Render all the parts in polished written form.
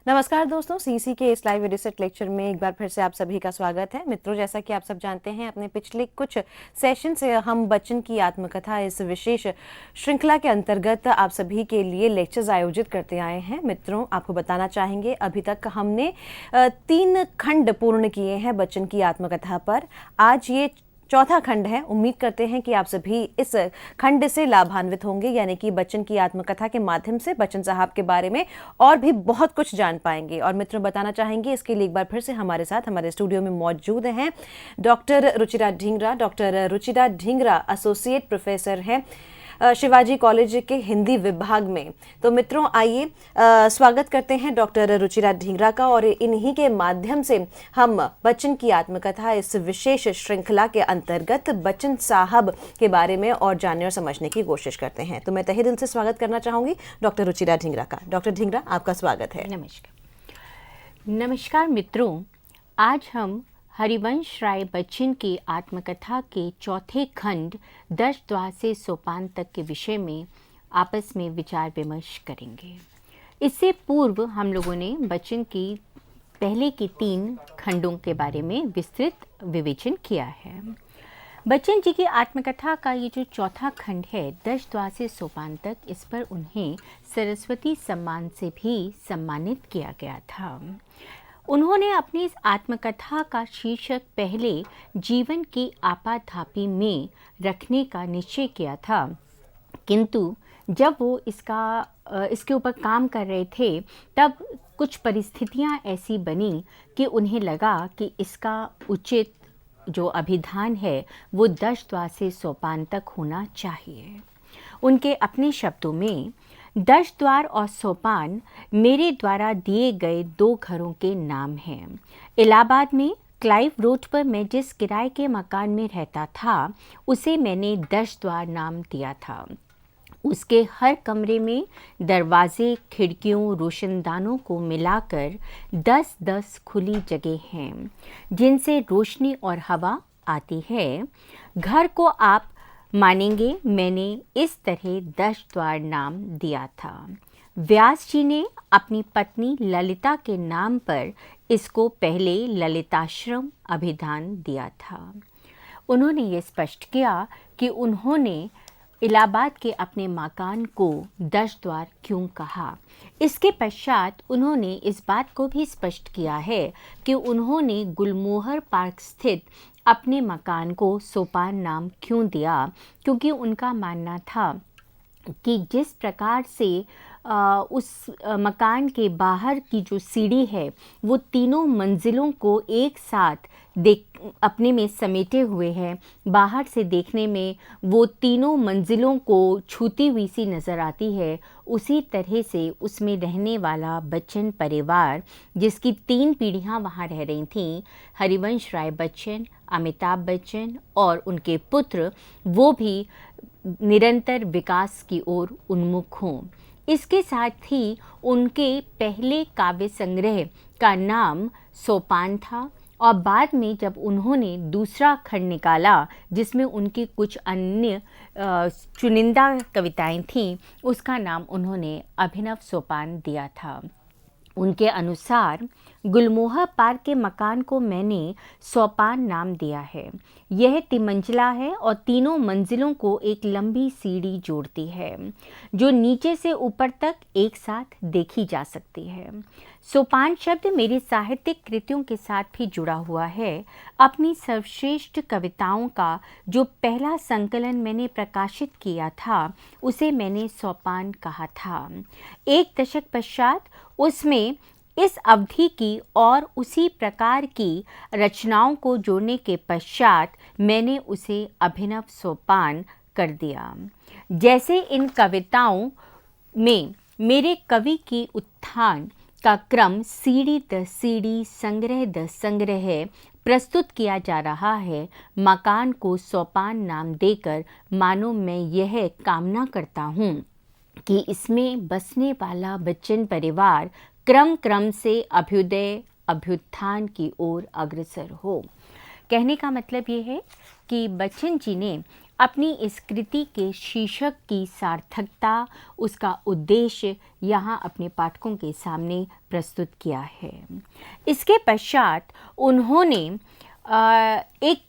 नमस्कार दोस्तों, सीसी के इस लाइव एडिसेट लेक्चर में एक बार फिर से आप सभी का स्वागत है। मित्रों, जैसा कि आप सब जानते हैं, अपने पिछले कुछ सेशन से हम बच्चन की आत्मकथा इस विशेष श्रृंखला के अंतर्गत आप सभी के लिए लेक्चर्स आयोजित करते आए हैं। मित्रों, आपको बताना चाहेंगे, अभी तक हमने 3 खंड पूर्ण किए हैं बच्चन की आत्मकथा पर। आज ये चौथा खंड है। उम्मीद करते हैं कि आप सभी इस खंड से लाभान्वित होंगे, यानी कि बच्चन की आत्मकथा के माध्यम से बच्चन साहब के बारे में और भी बहुत कुछ जान पाएंगे। और मित्रों, बताना चाहेंगे इसके लिए एक बार फिर से हमारे साथ हमारे स्टूडियो में मौजूद हैं doctor Ruchira Dhingra. Doctor Ruchira Dhingra associate professor हैं शिवाजी कॉलेज के हिंदी विभाग में। तो मित्रों, आइए स्वागत करते हैं डॉक्टर रुचिरा ढींगरा का, और इन्हीं के माध्यम से हम बच्चन की आत्मकथा इस विशेष श्रृंखला के अंतर्गत बच्चन साहब के बारे में और जानने और समझने की कोशिश करते हैं। तो मैं तहे दिल से स्वागत करना चाहूँगी डॉक्टर रुचिरा ढींगरा का। डॉक्टर ढींगरा, आपका स्वागत है। नमस्कार मित्रों, आज हम हरिवंश राय बच्चन की आत्मकथा के चौथे खंड 10 द्वार से सोपान तक के विषय में आपस में विचार विमर्श करेंगे। इससे पूर्व हम लोगों ने बच्चन की पहले की 3 खंडों के बारे में विस्तृत विवेचन किया है। बच्चन जी की आत्मकथा का ये जो चौथा खंड है 10 द्वार से सोपान तक, इस पर उन्हें सरस्वती सम्मान से भी सम्मानित किया गया था। उन्होंने अपनी इस आत्मकथा का शीर्षक पहले जीवन की आपाधापी में रखने का निश्चय किया था, किंतु जब वो इसके ऊपर काम कर रहे थे तब कुछ परिस्थितियां ऐसी बनी कि उन्हें लगा कि इसका उचित जो अभिधान है वो 10 द्वार से सोपान तक होना चाहिए। उनके अपने शब्दों में 10 द्वार और सोपान मेरे द्वारा दिए गए 2 घरों के नाम हैं। इलाहाबाद में क्लाइव रोड पर मैं जिस किराए के मकान में रहता था उसे मैंने 10 द्वार नाम दिया था। उसके हर कमरे में दरवाजे, खिड़कियों, रोशनदानों को मिलाकर 10-10 खुली जगह हैं जिनसे रोशनी और हवा आती है। घर को आप मानेंगे मैंने इस तरह 10 द्वार नाम दिया था। व्यास जी ने अपनी पत्नी ललिता के नाम पर इसको पहले ललिताश्रम अभिधान दिया था। उन्होंने ये स्पष्ट किया कि उन्होंने इलाहाबाद के अपने मकान को 10 द्वार क्यों कहा। इसके पश्चात उन्होंने इस बात को भी स्पष्ट किया है कि उन्होंने गुलमोहर पार्क स्थित अपने मकान को सोपान नाम क्यों दिया, क्योंकि उनका मानना था कि जिस प्रकार से उस मकान के बाहर की जो सीढ़ी है वो तीनों मंजिलों को एक साथ अपने में समेटे हुए है, बाहर से देखने में वो तीनों मंजिलों को छूती हुई सी नज़र आती है, उसी तरह से उसमें रहने वाला बच्चन परिवार, जिसकी 3 पीढ़ियां वहाँ रह रही थीं, हरिवंश राय बच्चन, अमिताभ बच्चन और उनके पुत्र, वो भी निरंतर विकास की ओर उन्मुख हों। इसके साथ ही उनके पहले काव्य संग्रह का नाम सोपान था, और बाद में जब उन्होंने दूसरा खंड निकाला जिसमें उनकी कुछ अन्य चुनिंदा कविताएं थीं, उसका नाम उन्होंने अभिनव सोपान दिया था। उनके अनुसार गुलमोहर पार्क के मकान को मैंने सोपान नाम दिया है। यह तिमंजिला है और तीनों मंजिलों को एक लंबी सीढ़ी जोड़ती है जो नीचे से ऊपर तक एक साथ देखी जा सकती है। सोपान शब्द मेरी साहित्यिक कृतियों के साथ भी जुड़ा हुआ है। अपनी सर्वश्रेष्ठ कविताओं का जो पहला संकलन मैंने प्रकाशित किया था उसे मैंने सोपान कहा था। 1 दशक पश्चात उसमें इस अवधि की और उसी प्रकार की रचनाओं को जोड़ने के पश्चात मैंने उसे अभिनव सोपान कर दिया। जैसे इन कविताओं में मेरे कवि की उत्थान का क्रम सीढ़ी दर सीढ़ी, संग्रह दर संग्रह प्रस्तुत किया जा रहा है, मकान को सोपान नाम देकर मानो मैं यह कामना करता हूँ कि इसमें बसने वाला बच्चन परिवार क्रम क्रम से अभ्युदय अभ्युत्थान की ओर अग्रसर हो। कहने का मतलब ये है कि बच्चन जी ने अपनी इस कृति के शीर्षक की सार्थकता, उसका उद्देश्य यहाँ अपने पाठकों के सामने प्रस्तुत किया है। इसके पश्चात उन्होंने एक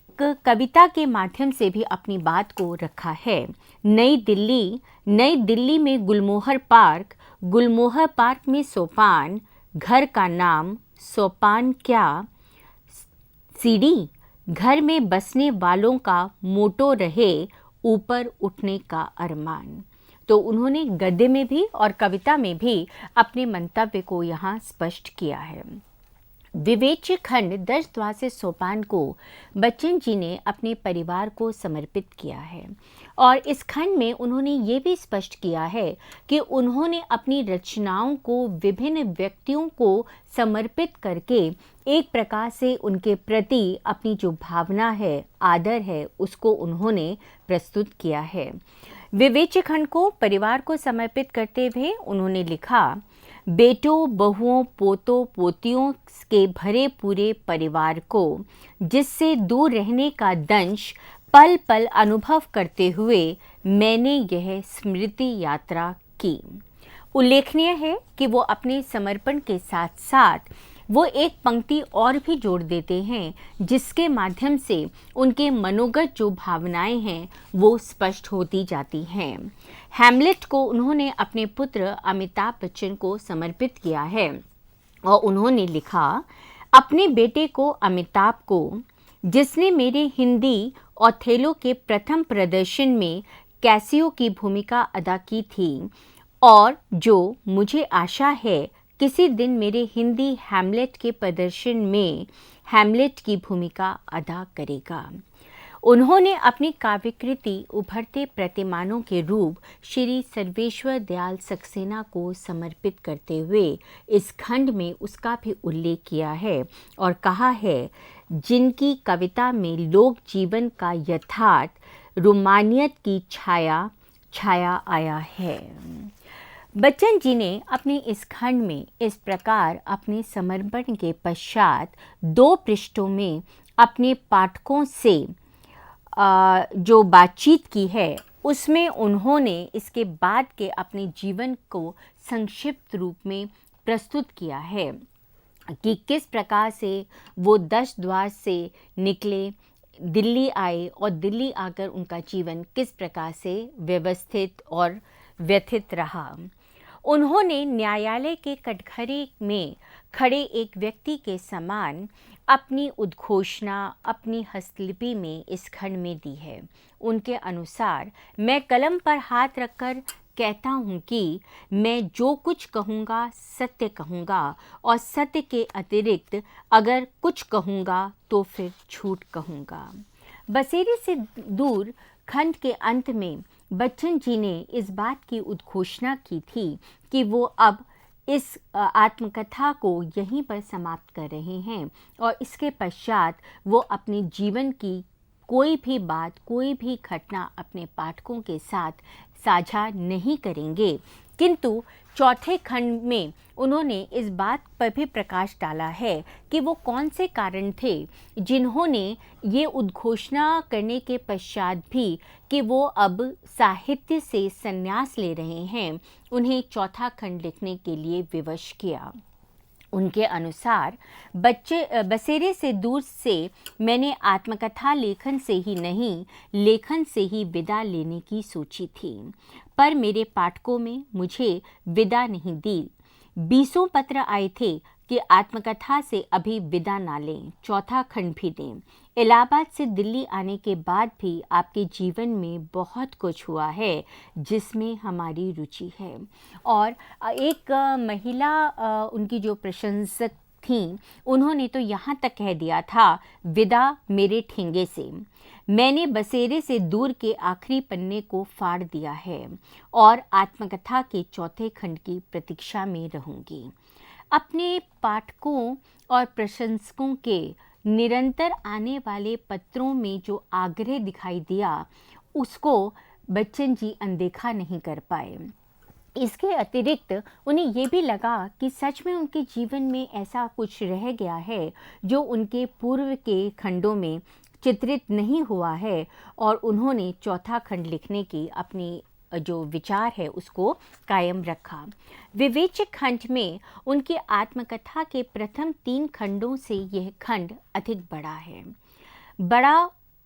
कविता के माध्यम से भी अपनी बात को रखा है। नई दिल्ली में गुलमोहर पार्क में सोपान, घर का नाम सोपान क्या, सीढ़ी घर में बसने वालों का मोटो रहे, ऊपर उठने का अरमान। तो उन्होंने गद्य में भी और कविता में भी अपने मंतव्य को यहाँ स्पष्ट किया है। विवेच्य खंड 10 द्वादश सोपान को बच्चन जी ने अपने परिवार को समर्पित किया है और इस खंड में उन्होंने ये भी स्पष्ट किया है कि उन्होंने अपनी रचनाओं को विभिन्न व्यक्तियों को समर्पित करके एक प्रकार से उनके प्रति अपनी जो भावना है, आदर है, उसको उन्होंने प्रस्तुत किया है। विवेच्य खंड को परिवार को समर्पित करते हुए उन्होंने लिखा, बेटों, बहुओं, पोतों, पोतियों के भरे पूरे परिवार को जिससे दूर रहने का दंश पल पल अनुभव करते हुए मैंने यह स्मृति यात्रा की। उल्लेखनीय है कि वो अपने समर्पण के साथ साथ वो एक पंक्ति और भी जोड़ देते हैं जिसके माध्यम से उनके मनोगत जो भावनाएं हैं वो स्पष्ट होती जाती हैं। हैमलेट को उन्होंने अपने पुत्र अमिताभ बच्चन को समर्पित किया है और उन्होंने लिखा, अपने बेटे को अमिताभ को जिसने मेरे हिंदी ओथेलो के प्रथम प्रदर्शन में कैसियो की भूमिका अदा की थी और जो मुझे आशा है किसी दिन मेरे हिंदी हैमलेट के प्रदर्शन में हैमलेट की भूमिका अदा करेगा। उन्होंने अपनी काव्यकृति उभरते प्रतिमानों के रूप श्री सर्वेश्वर दयाल सक्सेना को समर्पित करते हुए इस खंड में उसका भी उल्लेख किया है और कहा है, जिनकी कविता में लोक जीवन का यथार्थ रोमानियत की छाया आया है। बच्चन जी ने अपने इस खंड में इस प्रकार अपने समर्पण के पश्चात 2 पृष्ठों में अपने पाठकों से जो बातचीत की है उसमें उन्होंने इसके बाद के अपने जीवन को संक्षिप्त रूप में प्रस्तुत किया है कि किस प्रकार से वो 10 द्वार से निकले, दिल्ली आए और दिल्ली आकर उनका जीवन किस प्रकार से व्यवस्थित और व्यथित रहा। उन्होंने न्यायालय के कटघरे में खड़े एक व्यक्ति के समान अपनी उद्घोषणा अपनी हस्तलिपि में इस खंड में दी है। उनके अनुसार, मैं कलम पर हाथ रखकर कहता हूँ कि मैं जो कुछ कहूँगा सत्य कहूँगा और सत्य के अतिरिक्त अगर कुछ कहूँगा तो फिर झूठ कहूँगा। बसेरे से दूर खंड के अंत में बच्चन जी ने इस बात की उद्घोषणा की थी कि वो अब इस आत्मकथा को यहीं पर समाप्त कर रहे हैं और इसके पश्चात वो अपने जीवन की कोई भी बात, कोई भी घटना अपने पाठकों के साथ साझा नहीं करेंगे। किंतु चौथे खंड में उन्होंने इस बात पर भी प्रकाश डाला है कि वो कौन से कारण थे जिन्होंने ये उद्घोषणा करने के पश्चात भी कि वो अब साहित्य से संन्यास ले रहे हैं, उन्हें चौथा खंड लिखने के लिए विवश किया। उनके अनुसार बसेरे से दूर से मैंने आत्मकथा लेखन से ही नहीं, लेखन से ही विदा लेने की सोची थी, पर मेरे पाठकों में मुझे विदा नहीं दी। 20 पत्र आए थे कि आत्मकथा से अभी विदा ना लें, चौथा खंड भी दें। इलाहाबाद से दिल्ली आने के बाद भी आपके जीवन में बहुत कुछ हुआ है जिसमें हमारी रुचि है। और एक महिला उनकी जो प्रशंसक थी, उन्होंने तो यहाँ तक कह दिया था, विदा मेरे ठेंगे से। मैंने बसेरे से दूर के आखिरी पन्ने को फाड़ दिया है और आत्मकथा के चौथे खंड की प्रतीक्षा में रहूँगी। अपने पाठकों और प्रशंसकों के निरंतर आने वाले पत्रों में जो आग्रह दिखाई दिया उसको बच्चन जी अनदेखा नहीं कर पाए। इसके अतिरिक्त उन्हें ये भी लगा कि सच में उनके जीवन में ऐसा कुछ रह गया है जो उनके पूर्व के खंडों में चित्रित नहीं हुआ है और उन्होंने चौथा खंड लिखने की अपनी जो विचार है उसको कायम रखा। विवेचक खंड में उनकी आत्मकथा के प्रथम 3 खंडों से यह खंड अधिक बड़ा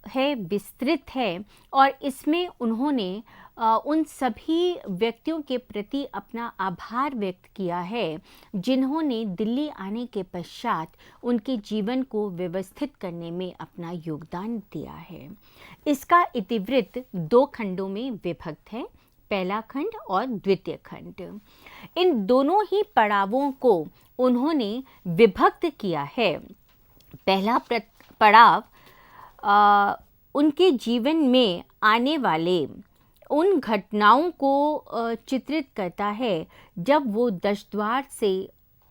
है, विस्तृत है और इसमें उन्होंने उन सभी व्यक्तियों के प्रति अपना आभार व्यक्त किया है जिन्होंने दिल्ली आने के पश्चात उनके जीवन को व्यवस्थित करने में अपना योगदान दिया है। इसका इतिवृत्त 2 खंडों में विभक्त है, पहला खंड और द्वितीय खंड। इन दोनों ही पड़ावों को उन्होंने विभक्त किया है। पहला पड़ाव उनके जीवन में आने वाले उन घटनाओं को चित्रित करता है जब वो दशद्वार से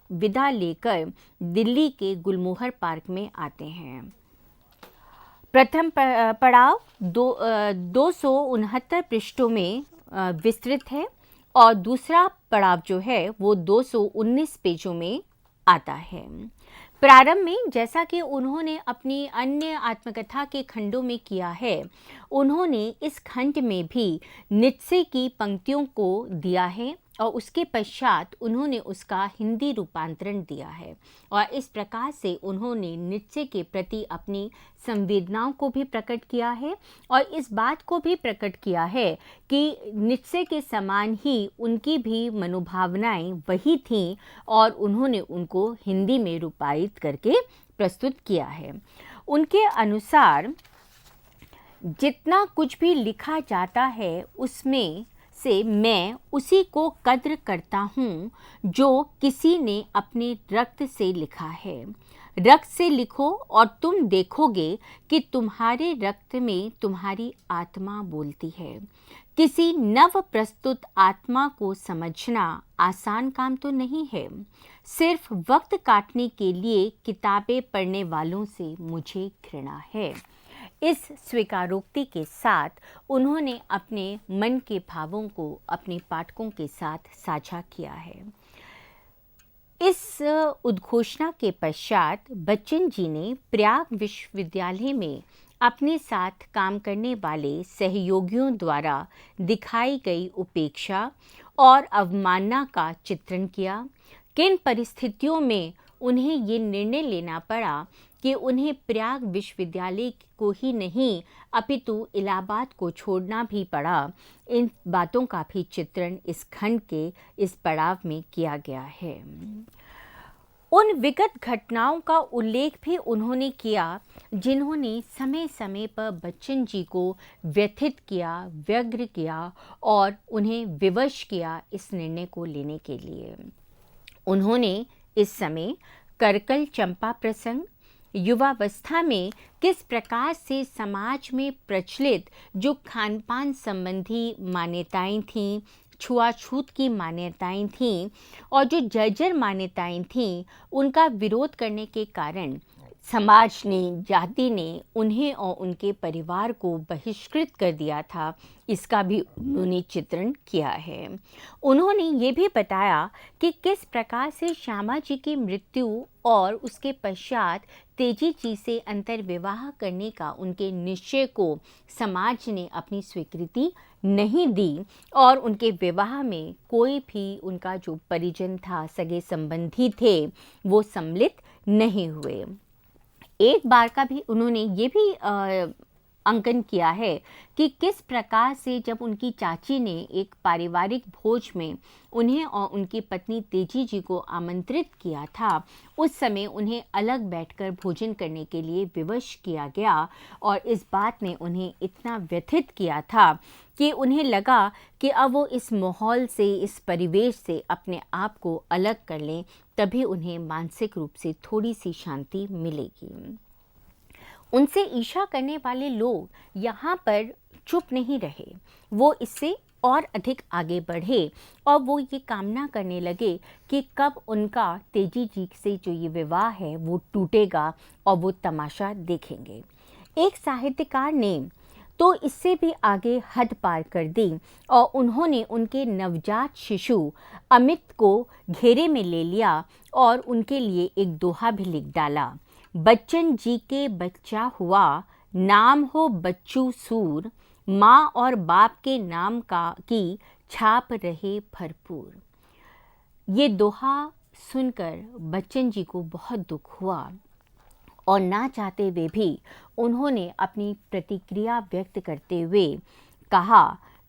विदा लेकर दिल्ली के गुलमोहर पार्क में आते हैं। प्रथम पड़ाव 269 पृष्ठों में विस्तृत है और दूसरा पड़ाव जो है वो 219 पेजों में आता है। प्रारंभ में, जैसा कि उन्होंने अपनी अन्य आत्मकथा के खंडों में किया है, उन्होंने इस खंड में भी नित्से की पंक्तियों को दिया है और उसके पश्चात उन्होंने उसका हिंदी रूपांतरण दिया है और इस प्रकार से उन्होंने नित्से के प्रति अपनी संवेदनाओं को भी प्रकट किया है और इस बात को भी प्रकट किया है कि नित्से के समान ही उनकी भी मनोभावनाएं वही थीं और उन्होंने उनको हिंदी में रूपायित करके प्रस्तुत किया है। उनके अनुसार जितना कुछ भी लिखा जाता है उसमें से मैं उसी को कद्र करता हूँ जो किसी ने अपने रक्त से लिखा है। रक्त से लिखो और तुम देखोगे कि तुम्हारे रक्त में तुम्हारी आत्मा बोलती है। किसी नव प्रस्तुत आत्मा को समझना आसान काम तो नहीं है। सिर्फ वक्त काटने के लिए किताबें पढ़ने वालों से मुझे घृणा है। इस स्वीकारोक्ति के साथ उन्होंने अपने मन के भावों को अपने पाठकों के साथ साझा किया है। इस उद्घोषणा के पश्चात बच्चन जी ने प्रयाग विश्वविद्यालय में अपने साथ काम करने वाले सहयोगियों द्वारा दिखाई गई उपेक्षा और अवमानना का चित्रण किया। किन परिस्थितियों में उन्हें ये निर्णय लेना पड़ा कि उन्हें प्रयाग विश्वविद्यालय को ही नहीं अपितु इलाहाबाद को छोड़ना भी पड़ा, इन बातों का भी चित्रण इस खंड के इस पड़ाव में किया गया है। उन विगत घटनाओं का उल्लेख भी उन्होंने किया जिन्होंने समय समय पर बच्चन जी को व्यथित किया, व्यग्र किया और उन्हें विवश किया इस निर्णय को लेने के लिए। उन्होंने इस समय करकल चंपा प्रसंग, युवावस्था में किस प्रकार से समाज में प्रचलित जो खान पान संबंधी मान्यताएं थीं, छुआछूत की मान्यताएं थीं और जो जर्जर मान्यताएं थीं, उनका विरोध करने के कारण समाज ने, जाति ने उन्हें और उनके परिवार को बहिष्कृत कर दिया था, इसका भी उन्होंने चित्रण किया है। उन्होंने ये भी बताया कि किस प्रकार से श्यामा जी की मृत्यु और उसके पश्चात तेजी जी से अंतर्विवाह करने का उनके निश्चय को समाज ने अपनी स्वीकृति नहीं दी और उनके विवाह में कोई भी उनका जो परिजन था, सगे संबंधी थे, वो सम्मिलित नहीं हुए। एक बार का भी उन्होंने ये भी अंकन किया है कि किस प्रकार से जब उनकी चाची ने एक पारिवारिक भोज में उन्हें और उनकी पत्नी तेजी जी को आमंत्रित किया था, उस समय उन्हें अलग बैठकर भोजन करने के लिए विवश किया गया और इस बात ने उन्हें इतना व्यथित किया था कि उन्हें लगा कि अब वो इस माहौल से, इस परिवेश से अपने आप को अलग कर लें, तभी उन्हें मानसिक रूप से थोड़ी सी शांति मिलेगी। उनसे ईर्ष्या करने वाले लोग यहाँ पर चुप नहीं रहे, वो इससे और अधिक आगे बढ़े और वो ये कामना करने लगे कि कब उनका तेजी जी से जो ये विवाह है वो टूटेगा और वो तमाशा देखेंगे। एक साहित्यकार ने तो इससे भी आगे हद पार कर दी और उन्होंने उनके नवजात शिशु अमित को घेरे में ले लिया और उनके लिए एक दोहा भी लिख डाला। बच्चन जी के बच्चा हुआ, नाम हो बच्चू सूर, माँ और बाप के नाम का की छाप रहे भरपूर। ये दोहा सुनकर बच्चन जी को बहुत दुख हुआ और ना चाहते हुए भी उन्होंने अपनी प्रतिक्रिया व्यक्त करते हुए कहा,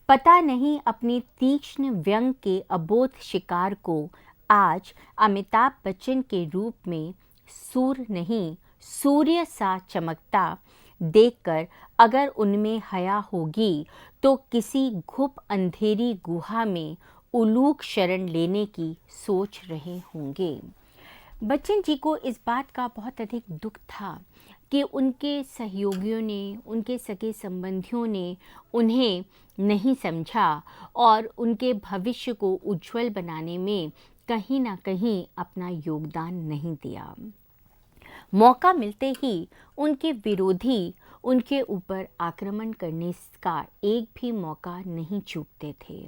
पता नहीं अपने तीक्ष्ण व्यंग के अबोध शिकार को आज अमिताभ बच्चन के रूप में सूर नहीं सूर्य सा चमकता देखकर अगर उनमें हया होगी तो किसी घुप अंधेरी गुहा में उलूक शरण लेने की सोच रहे होंगे। बच्चन जी को इस बात का बहुत अधिक दुख था कि उनके सहयोगियों ने, उनके सगे संबंधियों ने उन्हें नहीं समझा और उनके भविष्य को उज्जवल बनाने में कहीं ना कहीं अपना योगदान नहीं दिया। मौका मिलते ही उनके विरोधी उनके ऊपर आक्रमण करने का एक भी मौका नहीं चूकते थे।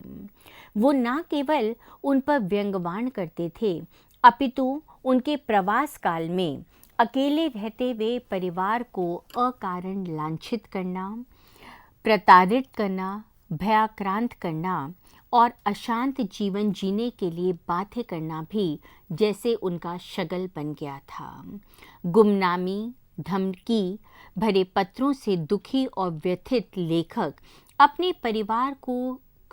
वो ना केवल उन पर व्यंग्यवाण करते थे, अपितु उनके प्रवास काल में अकेले रहते हुए परिवार को अकारण लांछित करना, प्रताड़ित करना, भयाक्रांत करना और अशांत जीवन जीने के लिए बाध्य करना भी जैसे उनका शगल बन गया था। गुमनामी, धमकी भरे पत्रों से दुखी और व्यथित लेखक अपने परिवार को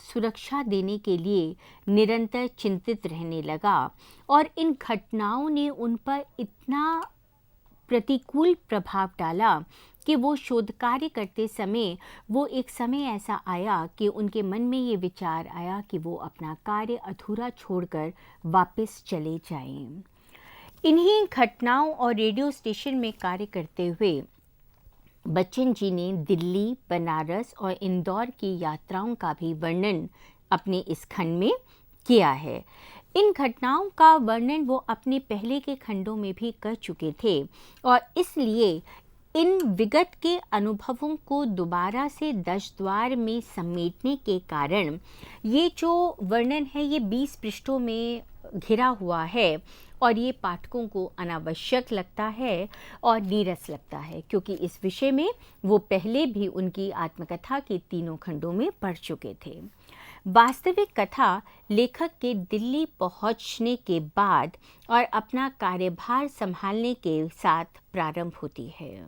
सुरक्षा देने के लिए निरंतर चिंतित रहने लगा और इन घटनाओं ने उन पर इतना प्रतिकूल प्रभाव डाला कि वो शोध कार्य करते समय वो एक समय ऐसा आया कि उनके मन में ये विचार आया कि वो अपना कार्य अधूरा छोड़कर वापस चले जाएं। इन्हीं घटनाओं और रेडियो स्टेशन में कार्य करते हुए बच्चन जी ने दिल्ली, बनारस और इंदौर की यात्राओं का भी वर्णन अपने इस खंड में किया है। इन घटनाओं का वर्णन वो अपने पहले के खंडों में भी कर चुके थे और इसलिए इन विगत के अनुभवों को दोबारा से 10 द्वार में समेटने के कारण ये जो वर्णन है ये 20 पृष्ठों में घिरा हुआ है और ये पाठकों को अनावश्यक लगता है और नीरस लगता है, क्योंकि इस विषय में वो पहले भी उनकी आत्मकथा के तीनों खंडों में पढ़ चुके थे। वास्तविक कथा लेखक के दिल्ली पहुंचने के बाद और अपना कार्यभार संभालने के साथ प्रारंभ होती है।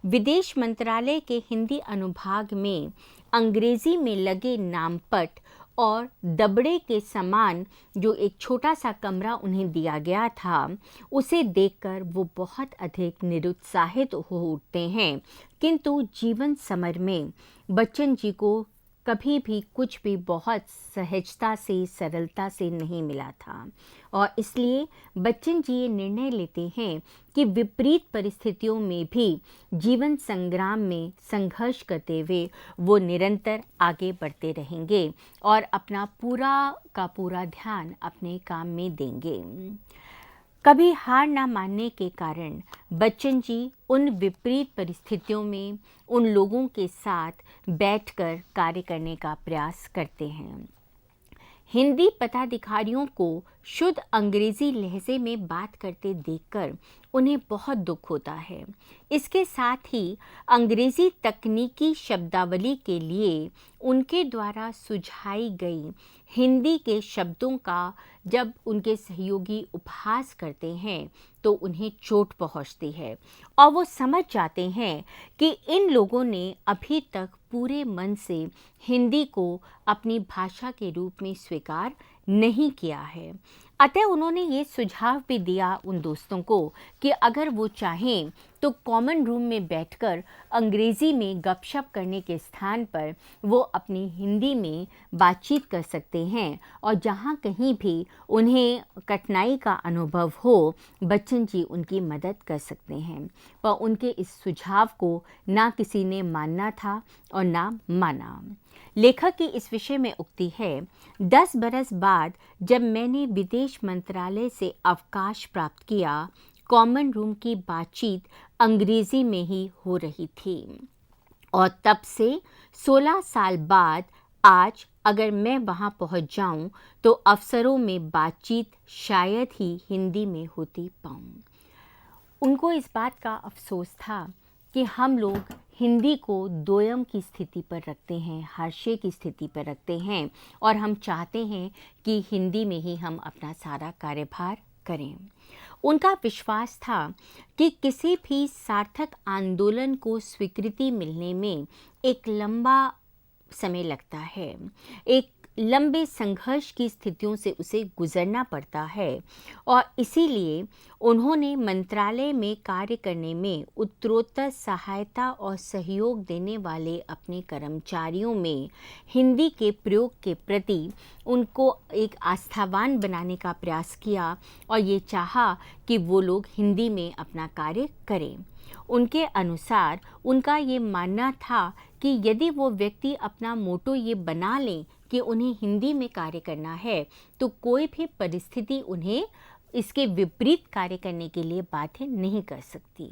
विदेश मंत्रालय के हिंदी अनुभाग में अंग्रेजी में लगे नामपट और दबड़े के समान जो एक छोटा सा कमरा उन्हें दिया गया था, उसे देखकर वो बहुत अधिक निरुत्साहित हो उठते हैं। किंतु जीवन समर में बच्चन जी को कभी भी कुछ भी बहुत सहजता से, सरलता से नहीं मिला था और इसलिए बच्चन जी ये निर्णय लेते हैं कि विपरीत परिस्थितियों में भी जीवन संग्राम में संघर्ष करते हुए वो निरंतर आगे बढ़ते रहेंगे और अपना पूरा का पूरा ध्यान अपने काम में देंगे। कभी हार ना मानने के कारण बच्चन जी उन विपरीत परिस्थितियों में उन लोगों के साथ बैठकर कार्य करने का प्रयास करते हैं। हिंदी पदाधिकारियों को शुद्ध अंग्रेजी लहजे में बात करते देखकर उन्हें बहुत दुख होता है। इसके साथ ही अंग्रेजी तकनीकी शब्दावली के लिए उनके द्वारा सुझाई गई हिंदी के शब्दों का जब उनके सहयोगी उपहास करते हैं तो उन्हें चोट पहुंचती है और वो समझ जाते हैं कि इन लोगों ने अभी तक पूरे मन से हिंदी को अपनी भाषा के रूप में स्वीकार नहीं किया है। अतः उन्होंने ये सुझाव भी दिया उन दोस्तों को कि अगर वो चाहें तो कॉमन रूम में बैठकर अंग्रेज़ी में गपशप करने के स्थान पर वो अपनी हिंदी में बातचीत कर सकते हैं और जहाँ कहीं भी उन्हें कठिनाई का अनुभव हो बच्चन जी उनकी मदद कर सकते हैं। पर उनके इस सुझाव को ना किसी ने मानना था और ना माना। लेखक की इस विषय में उक्ति है, 10 बरस बाद जब मैंने विदेश मंत्रालय से अवकाश प्राप्त किया, कॉमन रूम की बातचीत अंग्रेजी में ही हो रही थी और तब से 16 साल बाद आज अगर मैं वहाँ पहुँच जाऊँ तो अफसरों में बातचीत शायद ही हिंदी में होती पाऊँ। उनको इस बात का अफसोस था कि हम लोग हिंदी को दोयम की स्थिति पर रखते हैं, हाशिए की स्थिति पर रखते हैं और हम चाहते हैं कि हिंदी में ही हम अपना सारा कार्यभार करें। उनका विश्वास था कि किसी भी सार्थक आंदोलन को स्वीकृति मिलने में एक लंबा समय लगता है, एक लंबे संघर्ष की स्थितियों से उसे गुजरना पड़ता है और इसीलिए उन्होंने मंत्रालय में कार्य करने में उत्तरोत्तर सहायता और सहयोग देने वाले अपने कर्मचारियों में हिंदी के प्रयोग के प्रति उनको एक आस्थावान बनाने का प्रयास किया और ये चाहा कि वो लोग हिंदी में अपना कार्य करें। उनके अनुसार उनका ये मानना था कि यदि वो व्यक्ति अपना मोटो ये बना लें कि उन्हें हिंदी में कार्य करना है तो कोई भी परिस्थिति उन्हें इसके विपरीत कार्य करने के लिए बाध्य नहीं कर सकती।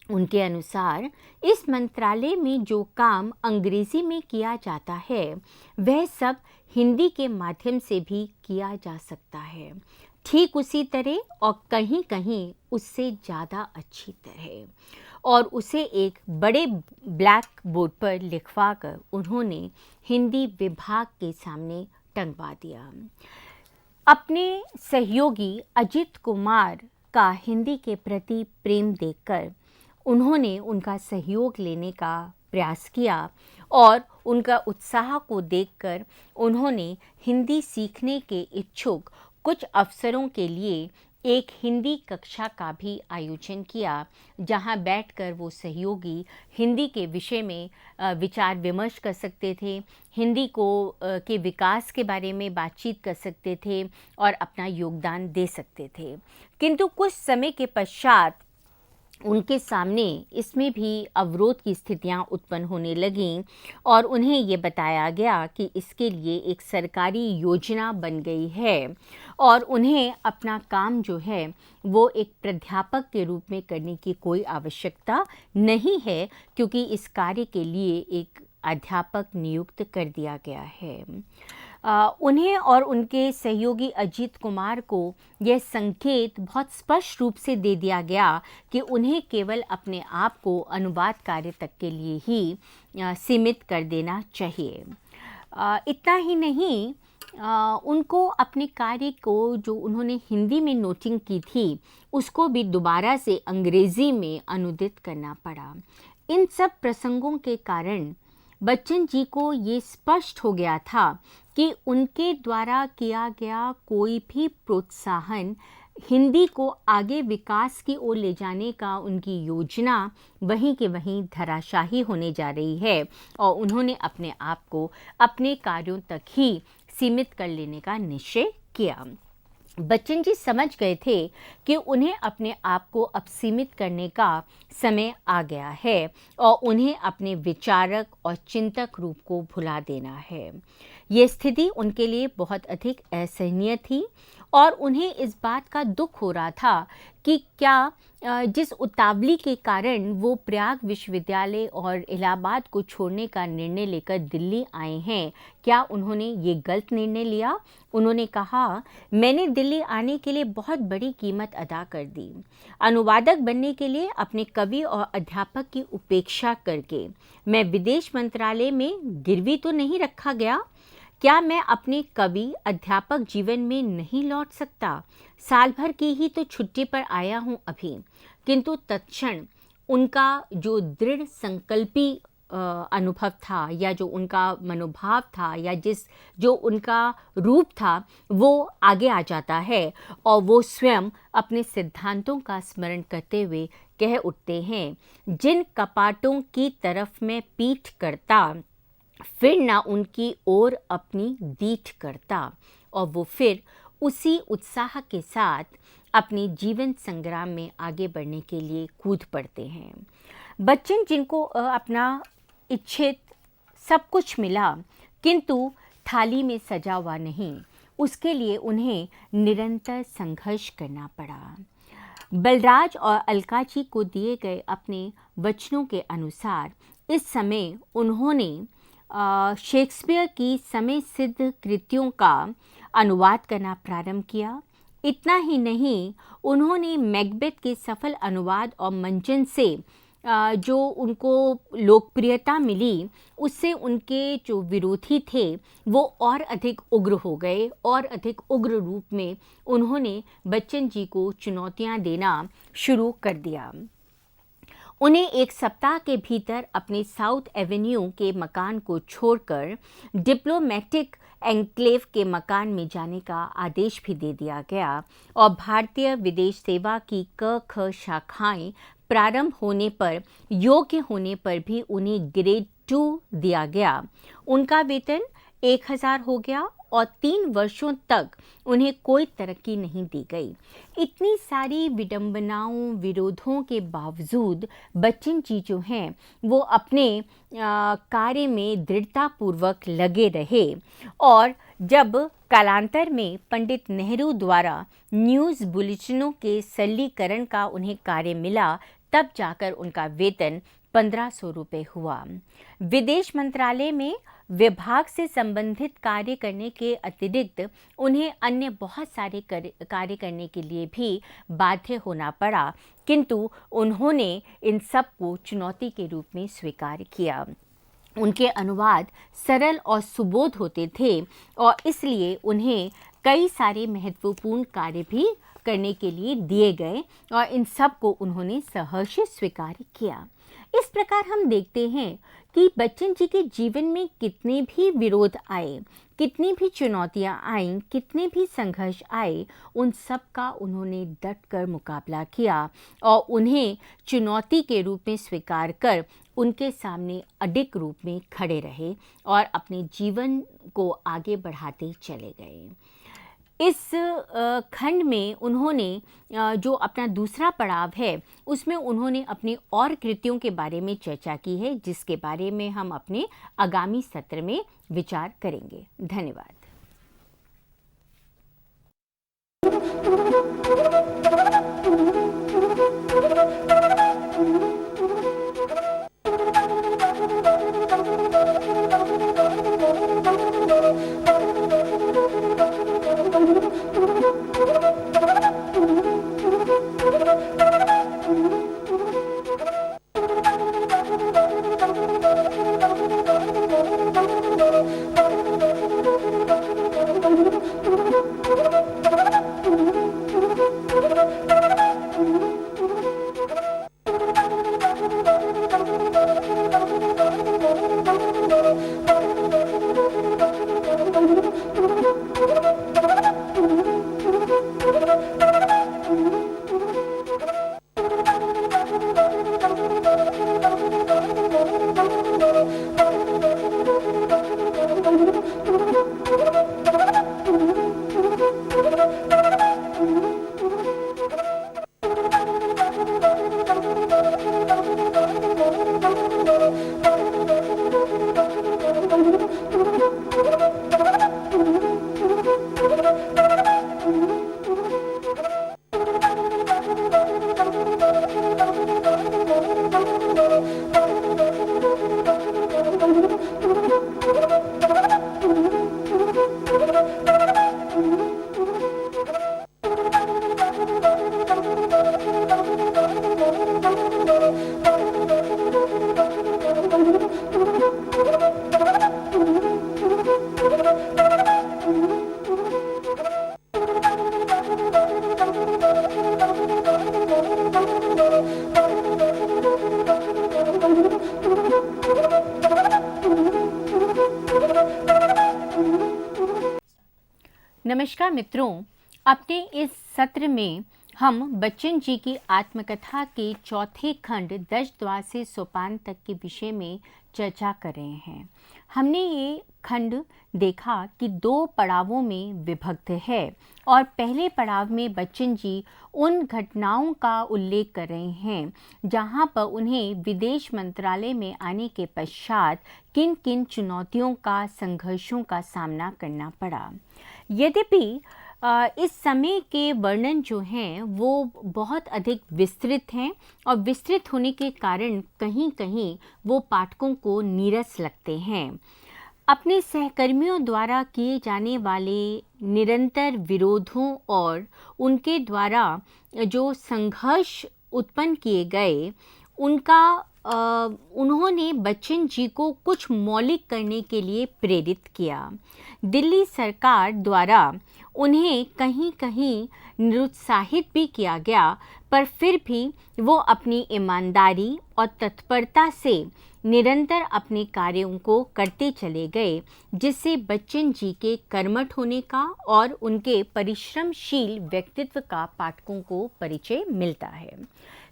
उनके अनुसार इस मंत्रालय में जो काम अंग्रेजी में किया जाता है वह सब हिंदी के माध्यम से भी किया जा सकता है, ठीक उसी तरह और कहीं कहीं उससे ज़्यादा अच्छी तरह, और उसे एक बड़े ब्लैक बोर्ड पर लिखवा कर उन्होंने हिंदी विभाग के सामने टंगवा दिया। अपने सहयोगी अजित कुमार का हिंदी के प्रति प्रेम देखकर उन्होंने उनका सहयोग लेने का प्रयास किया और उनका उत्साह को देखकर उन्होंने हिंदी सीखने के इच्छुक कुछ अवसरों के लिए एक हिंदी कक्षा का भी आयोजन किया, जहां बैठकर वो सहयोगी हिंदी के विषय में विचार विमर्श कर सकते थे, हिंदी को के विकास के बारे में बातचीत कर सकते थे और अपना योगदान दे सकते थे। किंतु कुछ समय के पश्चात उनके सामने इसमें भी अवरोध की स्थितियां उत्पन्न होने लगीं और उन्हें ये बताया गया कि इसके लिए एक सरकारी योजना बन गई है और उन्हें अपना काम जो है वो एक प्राध्यापक के रूप में करने की कोई आवश्यकता नहीं है, क्योंकि इस कार्य के लिए एक अध्यापक नियुक्त कर दिया गया है। उन्हें और उनके सहयोगी अजीत कुमार को यह संकेत बहुत स्पष्ट रूप से दे दिया गया कि उन्हें केवल अपने आप को अनुवाद कार्य तक के लिए ही सीमित कर देना चाहिए। इतना ही नहीं, उनको अपने कार्य को जो उन्होंने हिंदी में नोटिंग की थी उसको भी दोबारा से अंग्रेजी में अनुदित करना पड़ा। इन सब प्रसंगों के कारण बच्चन जी को ये स्पष्ट हो गया था कि उनके द्वारा किया गया कोई भी प्रोत्साहन हिंदी को आगे विकास की ओर ले जाने का उनकी योजना वहीं के वहीं धराशाही होने जा रही है और उन्होंने अपने आप को अपने कार्यों तक ही सीमित कर लेने का निश्चय किया। बच्चन जी समझ गए थे कि उन्हें अपने आप को अब सीमित करने का समय आ गया है और उन्हें अपने विचारक और चिंतक रूप को भुला देना है। ये स्थिति उनके लिए बहुत अधिक असहनीय थी और उन्हें इस बात का दुख हो रहा था कि क्या जिस उतावली के कारण वो प्रयाग विश्वविद्यालय और इलाहाबाद को छोड़ने का निर्णय लेकर दिल्ली आए हैं, क्या उन्होंने ये गलत निर्णय लिया। उन्होंने कहा, मैंने दिल्ली आने के लिए बहुत बड़ी कीमत अदा कर दी, अनुवादक बनने के लिए अपने कवि और अध्यापक की उपेक्षा करके मैं विदेश मंत्रालय में गिरवी तो नहीं रखा गया। क्या मैं अपने कवि अध्यापक जीवन में नहीं लौट सकता? साल भर की ही तो छुट्टी पर आया हूँ अभी। किंतु तत्क्षण उनका जो दृढ़ संकल्पी अनुभव था या जो उनका मनोभाव था या जो उनका रूप था वो आगे आ जाता है और वो स्वयं अपने सिद्धांतों का स्मरण करते हुए कह उठते हैं, जिन कपाटों की तरफ मैं पीठ करता फिर ना उनकी ओर अपनी दीठ करता, और वो फिर उसी उत्साह के साथ अपने जीवन संग्राम में आगे बढ़ने के लिए कूद पड़ते हैं। बच्चन जिनको अपना इच्छित सब कुछ मिला किंतु थाली में सजा हुआ नहीं, उसके लिए उन्हें निरंतर संघर्ष करना पड़ा। बलराज और अलका जी को दिए गए अपने वचनों के अनुसार इस समय उन्होंने शेक्सपियर की समय सिद्ध कृतियों का अनुवाद करना प्रारंभ किया। इतना ही नहीं, उन्होंने मैकबेथ के सफल अनुवाद और मंचन से जो उनको लोकप्रियता मिली, उससे उनके जो विरोधी थे वो और अधिक उग्र हो गए और अधिक उग्र रूप में उन्होंने बच्चन जी को चुनौतियां देना शुरू कर दिया। उन्हें एक सप्ताह के भीतर अपने साउथ एवेन्यू के मकान को छोड़कर डिप्लोमेटिक एन्क्लेव के मकान में जाने का आदेश भी दे दिया गया और भारतीय विदेश सेवा की क-ख शाखाएं प्रारंभ होने पर, योग्य होने पर भी उन्हें ग्रेड 2 दिया गया। उनका वेतन 1000 हो गया और 3 वर्षों तक उन्हें कोई तरक्की नहीं दी गई। इतनी सारी विडंबनाओं, विरोधों के बावजूद बच्चन जी जो हैं वो अपने कार्य में दृढ़तापूर्वक लगे रहे और जब कालांतर में पंडित नेहरू द्वारा न्यूज़ बुलेटिनों के सरलीकरण का उन्हें कार्य मिला, तब जाकर उनका वेतन 1500 रुपये हुआ। विदेश मंत्रालय में विभाग से संबंधित कार्य करने के अतिरिक्त उन्हें अन्य बहुत सारे कार्य करने के लिए भी बाध्य होना पड़ा, किंतु उन्होंने इन सब को चुनौती के रूप में स्वीकार किया। उनके अनुवाद सरल और सुबोध होते थे और इसलिए उन्हें कई सारे महत्वपूर्ण कार्य भी करने के लिए दिए गए और इन सब को उन्होंने सहर्ष स्वीकार किया। इस प्रकार हम देखते हैं कि बच्चन जी के जीवन में कितने भी विरोध आए, कितनी भी चुनौतियां आईं, कितने भी संघर्ष आए, उन सब का उन्होंने डट कर मुकाबला किया और उन्हें चुनौती के रूप में स्वीकार कर उनके सामने अडिग रूप में खड़े रहे और अपने जीवन को आगे बढ़ाते चले गए। इस खंड में उन्होंने जो अपना दूसरा पड़ाव है उसमें उन्होंने अपनी और कृतियों के बारे में चर्चा की है, जिसके बारे में हम अपने आगामी सत्र में विचार करेंगे। धन्यवाद। नमस्कार मित्रों, अपने इस सत्र में हम बच्चन जी की आत्मकथा के चौथे खंड 10 द्वार से सोपान तक के विषय में चर्चा कर रहे हैं। हमने ये खंड देखा कि 2 पड़ावों में विभक्त है और पहले पड़ाव में बच्चन जी उन घटनाओं का उल्लेख कर रहे हैं जहां पर उन्हें विदेश मंत्रालय में आने के पश्चात किन किन चुनौतियों का, संघर्षों का सामना करना पड़ा। यद्यपि इस समय के वर्णन जो हैं वो बहुत अधिक विस्तृत हैं और विस्तृत होने के कारण कहीं कहीं वो पाठकों को नीरस लगते हैं। अपने सहकर्मियों द्वारा किए जाने वाले निरंतर विरोधों और उनके द्वारा जो संघर्ष उत्पन्न किए गए, उन्होंने बच्चन जी को कुछ मौलिक करने के लिए प्रेरित किया। दिल्ली सरकार द्वारा उन्हें कहीं कहीं निरुत्साहित भी किया गया, पर फिर भी वो अपनी ईमानदारी और तत्परता से निरंतर अपने कार्यों को करते चले गए, जिससे बच्चन जी के कर्मठ होने का और उनके परिश्रमशील व्यक्तित्व का पाठकों को परिचय मिलता है।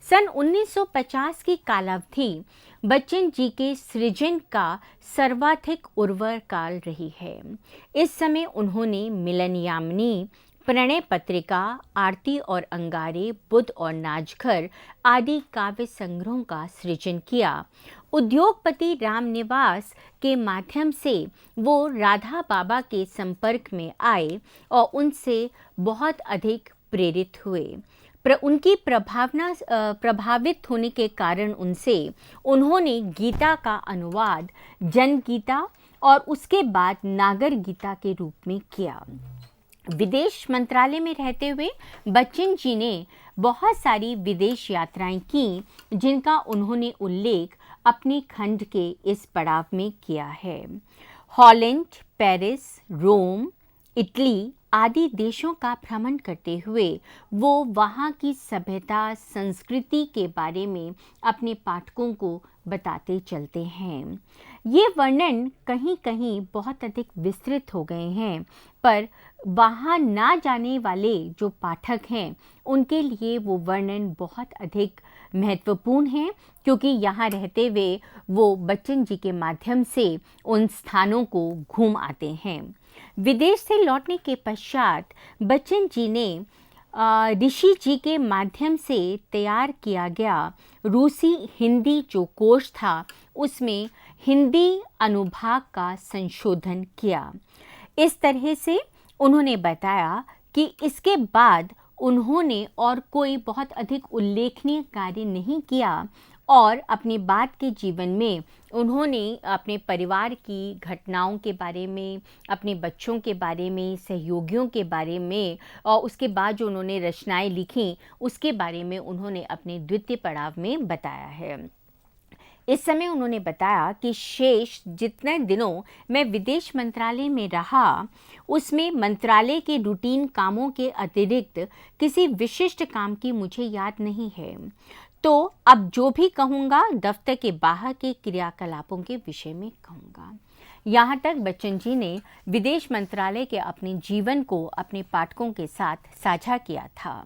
सन 1950 की कालावधि बच्चन जी के सृजन का सर्वाधिक उर्वर काल रही है। इस समय उन्होंने मिलन यामिनी, प्रणय पत्रिका, आरती और अंगारे, बुद्ध और नाचघर आदि काव्य संग्रहों का सृजन किया। उद्योगपति रामनिवास के माध्यम से वो राधा बाबा के संपर्क में आए और उनसे बहुत अधिक प्रेरित हुए। उनकी प्रभावित होने के कारण उन्होंने गीता का अनुवाद जन गीता और उसके बाद नागर गीता के रूप में किया। विदेश मंत्रालय में रहते हुए बच्चन जी ने बहुत सारी विदेश यात्राएं की, जिनका उन्होंने उल्लेख अपने खंड के इस पड़ाव में किया है। हॉलैंड, पेरिस, रोम, इटली आदि देशों का भ्रमण करते हुए वो वहाँ की सभ्यता, संस्कृति के बारे में अपने पाठकों को बताते चलते हैं। ये वर्णन कहीं कहीं बहुत अधिक विस्तृत हो गए हैं, पर वहाँ ना जाने वाले जो पाठक हैं उनके लिए वो वर्णन बहुत अधिक महत्वपूर्ण है, क्योंकि यहाँ रहते हुए वो बच्चन जी के माध्यम से उन स्थानों को घूम आते हैं। विदेश से लौटने के पश्चात बच्चन जी ने ऋषि जी के माध्यम से तैयार किया गया रूसी हिंदी जो कोश था, उसमें हिंदी अनुभाग का संशोधन किया। इस तरह से उन्होंने बताया कि इसके बाद उन्होंने और कोई बहुत अधिक उल्लेखनीय कार्य नहीं किया और अपने बाद के जीवन में उन्होंने अपने परिवार की घटनाओं के बारे में, अपने बच्चों के बारे में, सहयोगियों के बारे में और उसके बाद जो उन्होंने रचनाएं लिखी उसके बारे में उन्होंने अपने द्वितीय पड़ाव में बताया है। इस समय उन्होंने बताया कि शेष जितने दिनों मैं विदेश मंत्रालय में रहा उसमें मंत्रालय के रूटीन कामों के अतिरिक्त किसी विशिष्ट काम की मुझे याद नहीं है, तो अब जो भी कहूँगा दफ्तर के बाहर के क्रियाकलापों के विषय में कहूँगा। यहाँ तक बच्चन जी ने विदेश मंत्रालय के अपने जीवन को अपने पाठकों के साथ साझा किया था।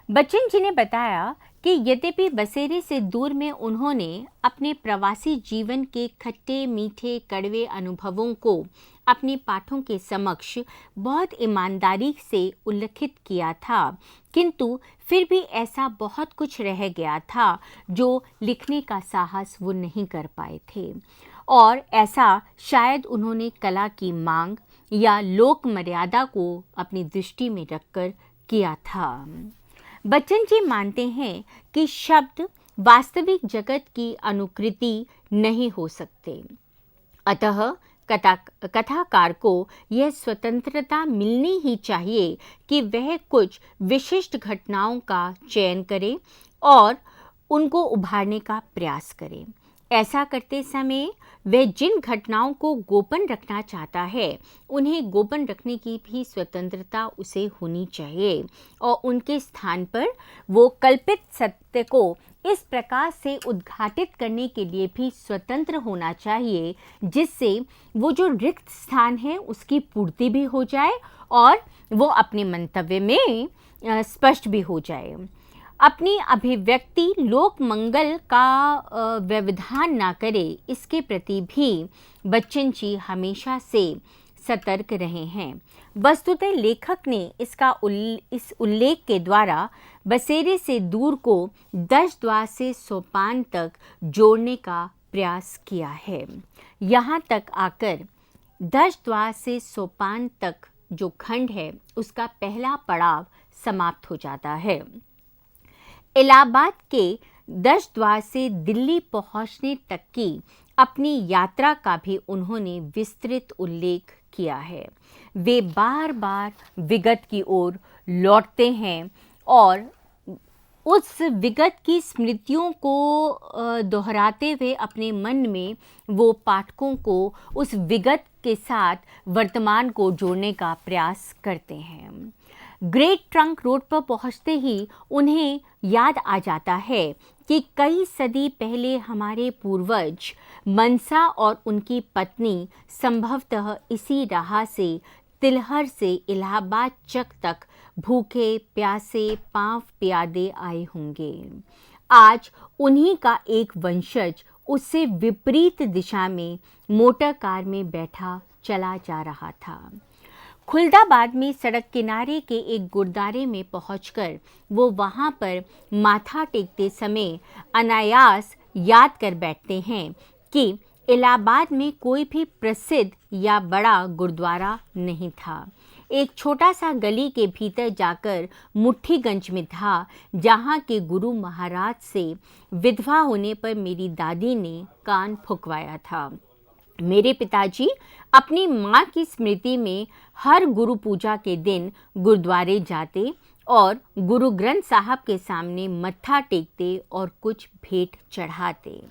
बच्चन जी ने बताया कि यद्यपि बसेरे से दूर में उन्होंने अपने प्रवासी जीवन के खट्टे मीठे कड़वे अनुभवों को अपने पाठों के समक्ष बहुत ईमानदारी से उल्लेखित किया था, किंतु फिर भी ऐसा बहुत कुछ रह गया था जो लिखने का साहस वो नहीं कर पाए थे, और ऐसा शायद उन्होंने कला की मांग या लोक मर्यादा को अपनी दृष्टि में रखकर किया था। बच्चन जी मानते हैं कि शब्द वास्तविक जगत की अनुकृति नहीं हो सकते, अतः कथाकार को यह स्वतंत्रता मिलनी ही चाहिए कि वह कुछ विशिष्ट घटनाओं का चयन करे और उनको उभारने का प्रयास करे। ऐसा करते समय वह जिन घटनाओं को गोपन रखना चाहता है उन्हें गोपन रखने की भी स्वतंत्रता उसे होनी चाहिए, और उनके स्थान पर वो कल्पित सत्य को इस प्रकार से उद्घाटित करने के लिए भी स्वतंत्र होना चाहिए जिससे वो जो रिक्त स्थान है उसकी पूर्ति भी हो जाए और वो अपने मंतव्य में स्पष्ट भी हो जाए। अपनी अभिव्यक्ति लोक मंगल का व्यवधान ना करे, इसके प्रति भी बच्चन जी हमेशा से सतर्क रहे हैं। वस्तुतः लेखक ने इस उल्लेख के द्वारा बसेरे से दूर को 10 द्वार से सोपान तक जोड़ने का प्रयास किया है। यहाँ तक आकर 10 द्वार से सोपान तक जो खंड है उसका पहला पड़ाव समाप्त हो जाता है। इलाहाबाद के 10 द्वार से दिल्ली पहुंचने तक की अपनी यात्रा का भी उन्होंने विस्तृत उल्लेख किया है। वे बार बार विगत की ओर लौटते हैं और उस विगत की स्मृतियों को दोहराते हुए अपने मन में वो पाठकों को उस विगत के साथ वर्तमान को जोड़ने का प्रयास करते हैं। ग्रेट ट्रंक रोड पर पहुंचते ही उन्हें याद आ जाता है कि कई सदी पहले हमारे पूर्वज मनसा और उनकी पत्नी संभवतः इसी राह से तिलहर से इलाहाबाद चक तक भूखे प्यासे पांव प्यादे आए होंगे। आज उन्हीं का एक वंशज उससे विपरीत दिशा में मोटर कार में बैठा चला जा रहा था। खुलदाबाद में सड़क किनारे के एक गुरुद्वारे में पहुंचकर वो वहां पर माथा टेकते समय अनायास याद कर बैठते हैं कि इलाहाबाद में कोई भी प्रसिद्ध या बड़ा गुरुद्वारा नहीं था। एक छोटा सा गली के भीतर जाकर मुट्ठीगंज में था, जहाँ के गुरु महाराज से विधवा होने पर मेरी दादी ने कान फुकवाया था। मेरे पिताजी अपनी माँ की स्मृति में हर गुरु पूजा के दिन गुरुद्वारे जाते और गुरु ग्रंथ साहब के सामने मत्था टेकते और कुछ भेंट चढ़ाते।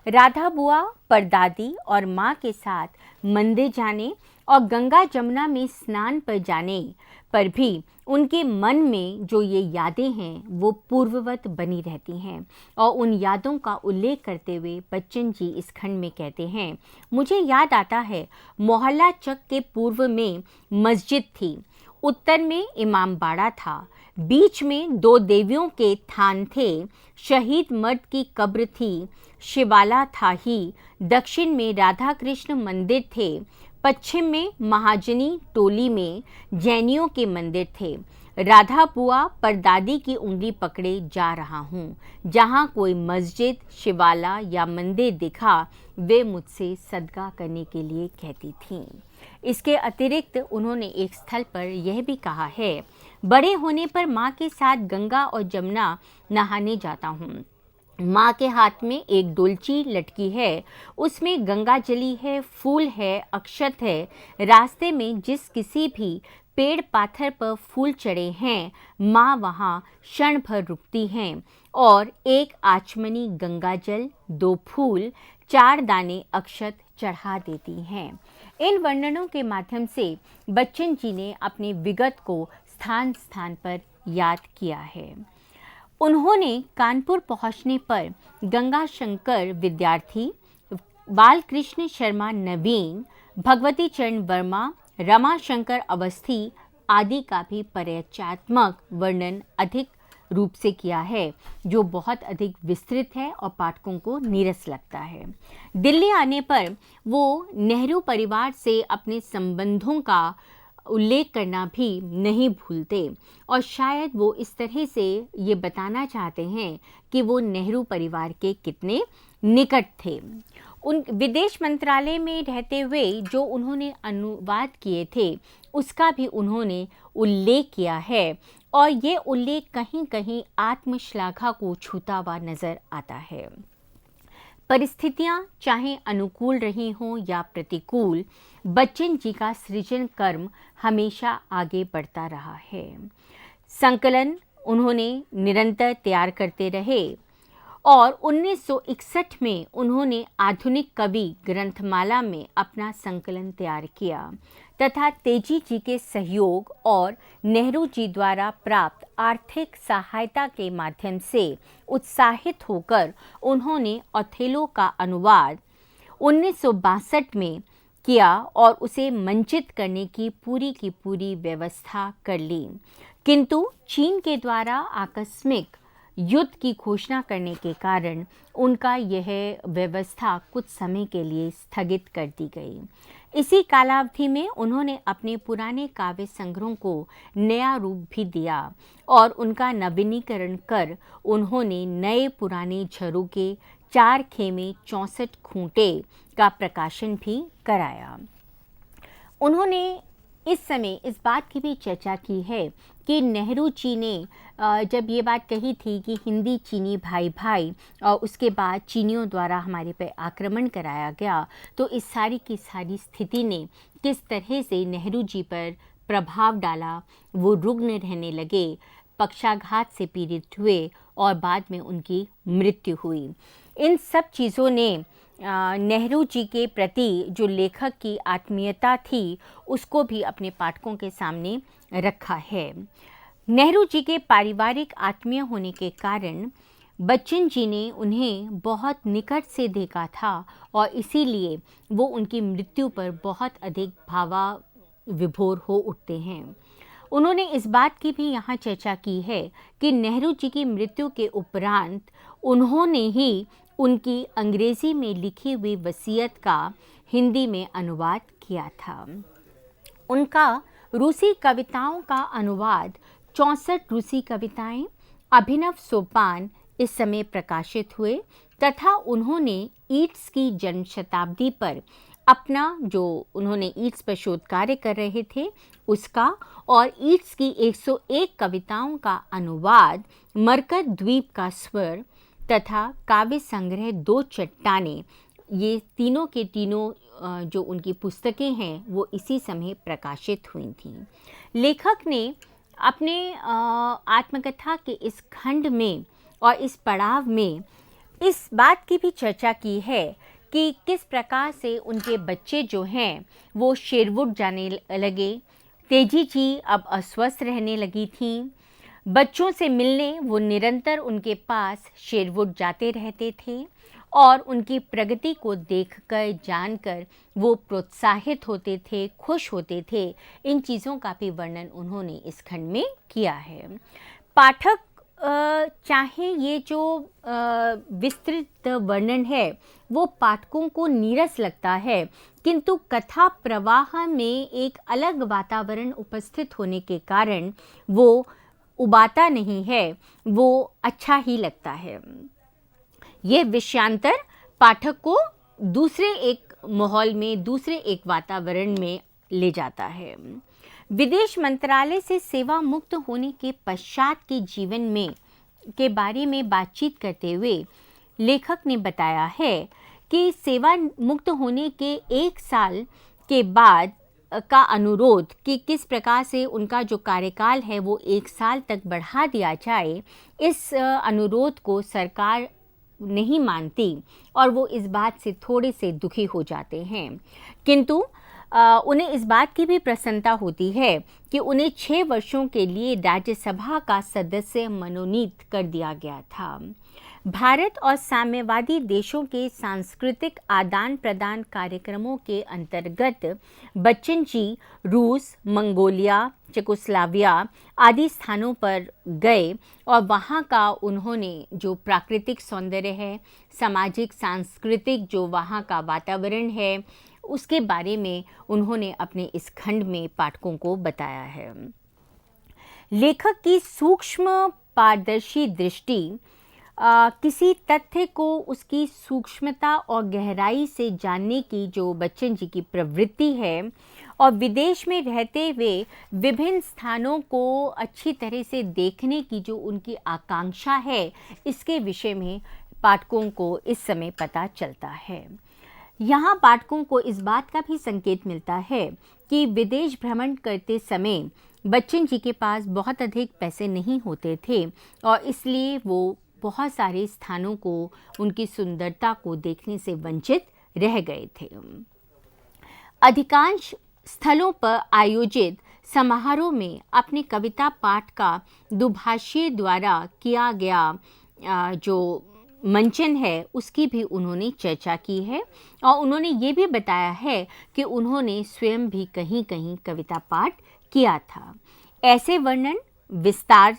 राधा बुआ, परदादी और माँ के साथ मंदिर जाने और गंगा जमुना में स्नान पर जाने पर भी उनके मन में जो ये यादें हैं वो पूर्ववत बनी रहती हैं। और उन यादों का उल्लेख करते हुए बच्चन जी इस खंड में कहते हैं, मुझे याद आता है मोहल्ला चक के पूर्व में मस्जिद थी, उत्तर में इमाम बाड़ा था, बीच में 2 देवियों के थान थे, शहीद मर्द की कब्र थी, शिवाला था ही, दक्षिण में राधा कृष्ण मंदिर थे, पश्चिम में महाजनी टोली में जैनियों के मंदिर थे। राधा बुआ परदादी की उंगली पकड़े जा रहा हूँ, जहाँ कोई मस्जिद, शिवाला या मंदिर दिखा वे मुझसे सदका करने के लिए कहती थीं। इसके अतिरिक्त उन्होंने एक स्थल पर यह भी कहा है, बड़े होने पर माँ के साथ गंगा और जमुना नहाने जाता हूँ। माँ के हाथ में एक डोलची लटकी है, उसमें गंगा जली है, फूल है, अक्षत है। रास्ते में जिस किसी भी पेड़ पाथर पर फूल चढ़े हैं, माँ वहाँ क्षण भर रुकती हैं और एक आचमनी गंगा जल, 2 फूल, 4 दाने अक्षत चढ़ा देती हैं। इन वर्णनों के माध्यम से बच्चन जी ने अपने विगत को स्थान स्थान पर याद किया है। उन्होंने कानपुर पहुंचने पर गंगा शंकर विद्यार्थी, बालकृष्ण शर्मा नवीन, भगवती चरण वर्मा, रमा शंकर अवस्थी आदि का भी परिचयात्मक वर्णन अधिक रूप से किया है, जो बहुत अधिक विस्तृत है और पाठकों को नीरस लगता है। दिल्ली आने पर वो नेहरू परिवार से अपने संबंधों का उल्लेख करना भी नहीं भूलते और शायद वो इस तरह से ये बताना चाहते हैं कि वो नेहरू परिवार के कितने निकट थे। उन विदेश मंत्रालय में रहते हुए जो उन्होंने अनुवाद किए थे उसका भी उन्होंने उल्लेख किया है और ये उल्लेख कहीं कहीं आत्मश्लाघा को छूता हुआ नजर आता है। परिस्थितियां चाहे अनुकूल रही हों या प्रतिकूल, बच्चन जी का सृजन कर्म हमेशा आगे बढ़ता रहा है। संकलन उन्होंने निरंतर तैयार करते रहे और 1961 में उन्होंने आधुनिक कवि ग्रंथमाला में अपना संकलन तैयार किया तथा तेजी जी के सहयोग और नेहरू जी द्वारा प्राप्त आर्थिक सहायता के माध्यम से उत्साहित होकर उन्होंने ओथेलो का अनुवाद 1962 में किया और उसे मंचित करने की पूरी व्यवस्था कर ली, किंतु चीन के द्वारा आकस्मिक युद्ध की घोषणा करने के कारण उनका यह व्यवस्था कुछ समय के लिए स्थगित कर दी गई। इसी कालावधि में उन्होंने अपने पुराने काव्य संग्रहों को नया रूप भी दिया और उनका नवीनीकरण कर उन्होंने नए पुराने झरोखे 4 खेमे 64 खूंटे का प्रकाशन भी कराया। उन्होंने इस समय इस बात की भी चर्चा की है कि नेहरू जी ने जब ये बात कही थी कि हिंदी चीनी भाई भाई और उसके बाद चीनियों द्वारा हमारे पे आक्रमण कराया गया, तो इस सारी की सारी स्थिति ने किस तरह से नेहरू जी पर प्रभाव डाला, वो रुग्ण रहने लगे, पक्षाघात से पीड़ित हुए और बाद में उनकी मृत्यु हुई। इन सब चीज़ों ने नेहरू जी के प्रति जो लेखक की आत्मीयता थी उसको भी अपने पाठकों के सामने रखा है। नेहरू जी के पारिवारिक आत्मीय होने के कारण बच्चन जी ने उन्हें बहुत निकट से देखा था और इसीलिए वो उनकी मृत्यु पर बहुत अधिक भावाविभोर हो उठते हैं। उन्होंने इस बात की भी यहाँ चर्चा की है कि नेहरू जी की मृत्यु के उपरांत उन्होंने ही उनकी अंग्रेजी में लिखी हुई वसीयत का हिंदी में अनुवाद किया था। उनका रूसी कविताओं का अनुवाद 64 रूसी कविताएं, अभिनव सोपान इस समय प्रकाशित हुए तथा उन्होंने ईट्स की जन्म शताब्दी पर अपना जो उन्होंने ईट्स पर शोध कार्य कर रहे थे उसका और ईट्स की 101 कविताओं का अनुवाद, मरकत द्वीप का स्वर तथा काव्य संग्रह दो चट्टानें, ये तीनों के तीनों जो उनकी पुस्तकें हैं वो इसी समय प्रकाशित हुई थीं। लेखक ने अपने आत्मकथा के इस खंड में और इस पड़ाव में इस बात की भी चर्चा की है कि किस प्रकार से उनके बच्चे जो हैं वो शेरवुड जाने लगे। तेजी जी अब अस्वस्थ रहने लगी थीं। बच्चों से मिलने वो निरंतर उनके पास शेरवुड जाते रहते थे और उनकी प्रगति को देखकर जानकर वो प्रोत्साहित होते थे, खुश होते थे। इन चीज़ों का भी वर्णन उन्होंने इस खंड में किया है। पाठक चाहे ये जो विस्तृत वर्णन है वो पाठकों को नीरस लगता है, किंतु कथा प्रवाह में एक अलग वातावरण उपस्थित होने के कारण वो उबाता नहीं है, वो अच्छा ही लगता है। ये विषयांतर पाठक को दूसरे एक माहौल में, दूसरे एक वातावरण में ले जाता है। विदेश मंत्रालय से सेवा मुक्त होने के पश्चात के जीवन में के बारे में बातचीत करते हुए लेखक ने बताया है कि सेवा मुक्त होने के 1 साल के बाद का अनुरोध कि किस प्रकार से उनका जो कार्यकाल है वो 1 साल तक बढ़ा दिया जाए, इस अनुरोध को सरकार नहीं मानती और वो इस बात से थोड़े से दुखी हो जाते हैं। किंतु उन्हें इस बात की भी प्रसन्नता होती है कि उन्हें 6 वर्षों के लिए राज्यसभा का सदस्य मनोनीत कर दिया गया था। भारत और साम्यवादी देशों के सांस्कृतिक आदान प्रदान कार्यक्रमों के अंतर्गत बच्चन जी रूस, मंगोलिया, चेकोस्लोवाकिया आदि स्थानों पर गए और वहाँ का उन्होंने जो प्राकृतिक सौंदर्य है, सामाजिक सांस्कृतिक जो वहाँ का वातावरण है, उसके बारे में उन्होंने अपने इस खंड में पाठकों को बताया है। लेखक की सूक्ष्म पारदर्शी दृष्टि किसी तथ्य को उसकी सूक्ष्मता और गहराई से जानने की जो बच्चन जी की प्रवृत्ति है और विदेश में रहते हुए विभिन्न स्थानों को अच्छी तरह से देखने की जो उनकी आकांक्षा है, इसके विषय में पाठकों को इस समय पता चलता है। यहाँ पाठकों को इस बात का भी संकेत मिलता है कि विदेश भ्रमण करते समय बच्चन जी के पास बहुत अधिक पैसे नहीं होते थे और इसलिए वो बहुत सारे स्थानों को, उनकी सुंदरता को देखने से वंचित रह गए थे। अधिकांश स्थलों पर आयोजित समारोह में अपने कविता पाठ का दुभाषी द्वारा किया गया जो मंचन है उसकी भी उन्होंने चर्चा की है और उन्होंने ये भी बताया है कि उन्होंने स्वयं भी कहीं कहीं कविता पाठ किया था। ऐसे वर्णन विस्तार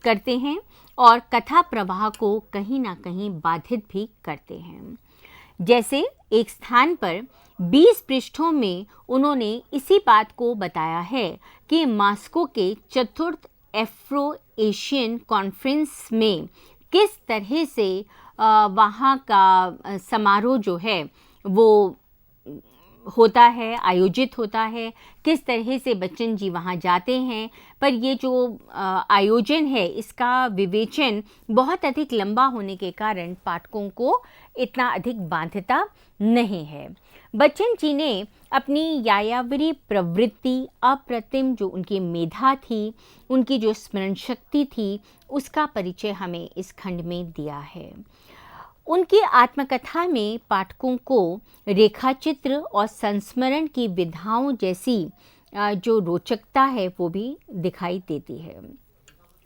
करते हैं और कथा प्रवाह को कहीं ना कहीं बाधित भी करते हैं। जैसे एक स्थान पर 20 पृष्ठों में उन्होंने इसी बात को बताया है कि मास्को के 4th एफ्रो एशियन कॉन्फ्रेंस में किस तरह से वहाँ का समारोह जो है वो होता है, आयोजित होता है, किस तरह से बच्चन जी वहाँ जाते हैं। पर ये जो आयोजन है इसका विवेचन बहुत अधिक लंबा होने के कारण पाठकों को इतना अधिक बाध्यता नहीं है। बच्चन जी ने अपनी यायावरी प्रवृत्ति, अप्रतिम जो उनकी मेधा थी, उनकी जो स्मरण शक्ति थी, उसका परिचय हमें इस खंड में दिया है। उनकी आत्मकथा में पाठकों को रेखाचित्र और संस्मरण की विधाओं जैसी जो रोचकता है वो भी दिखाई देती है।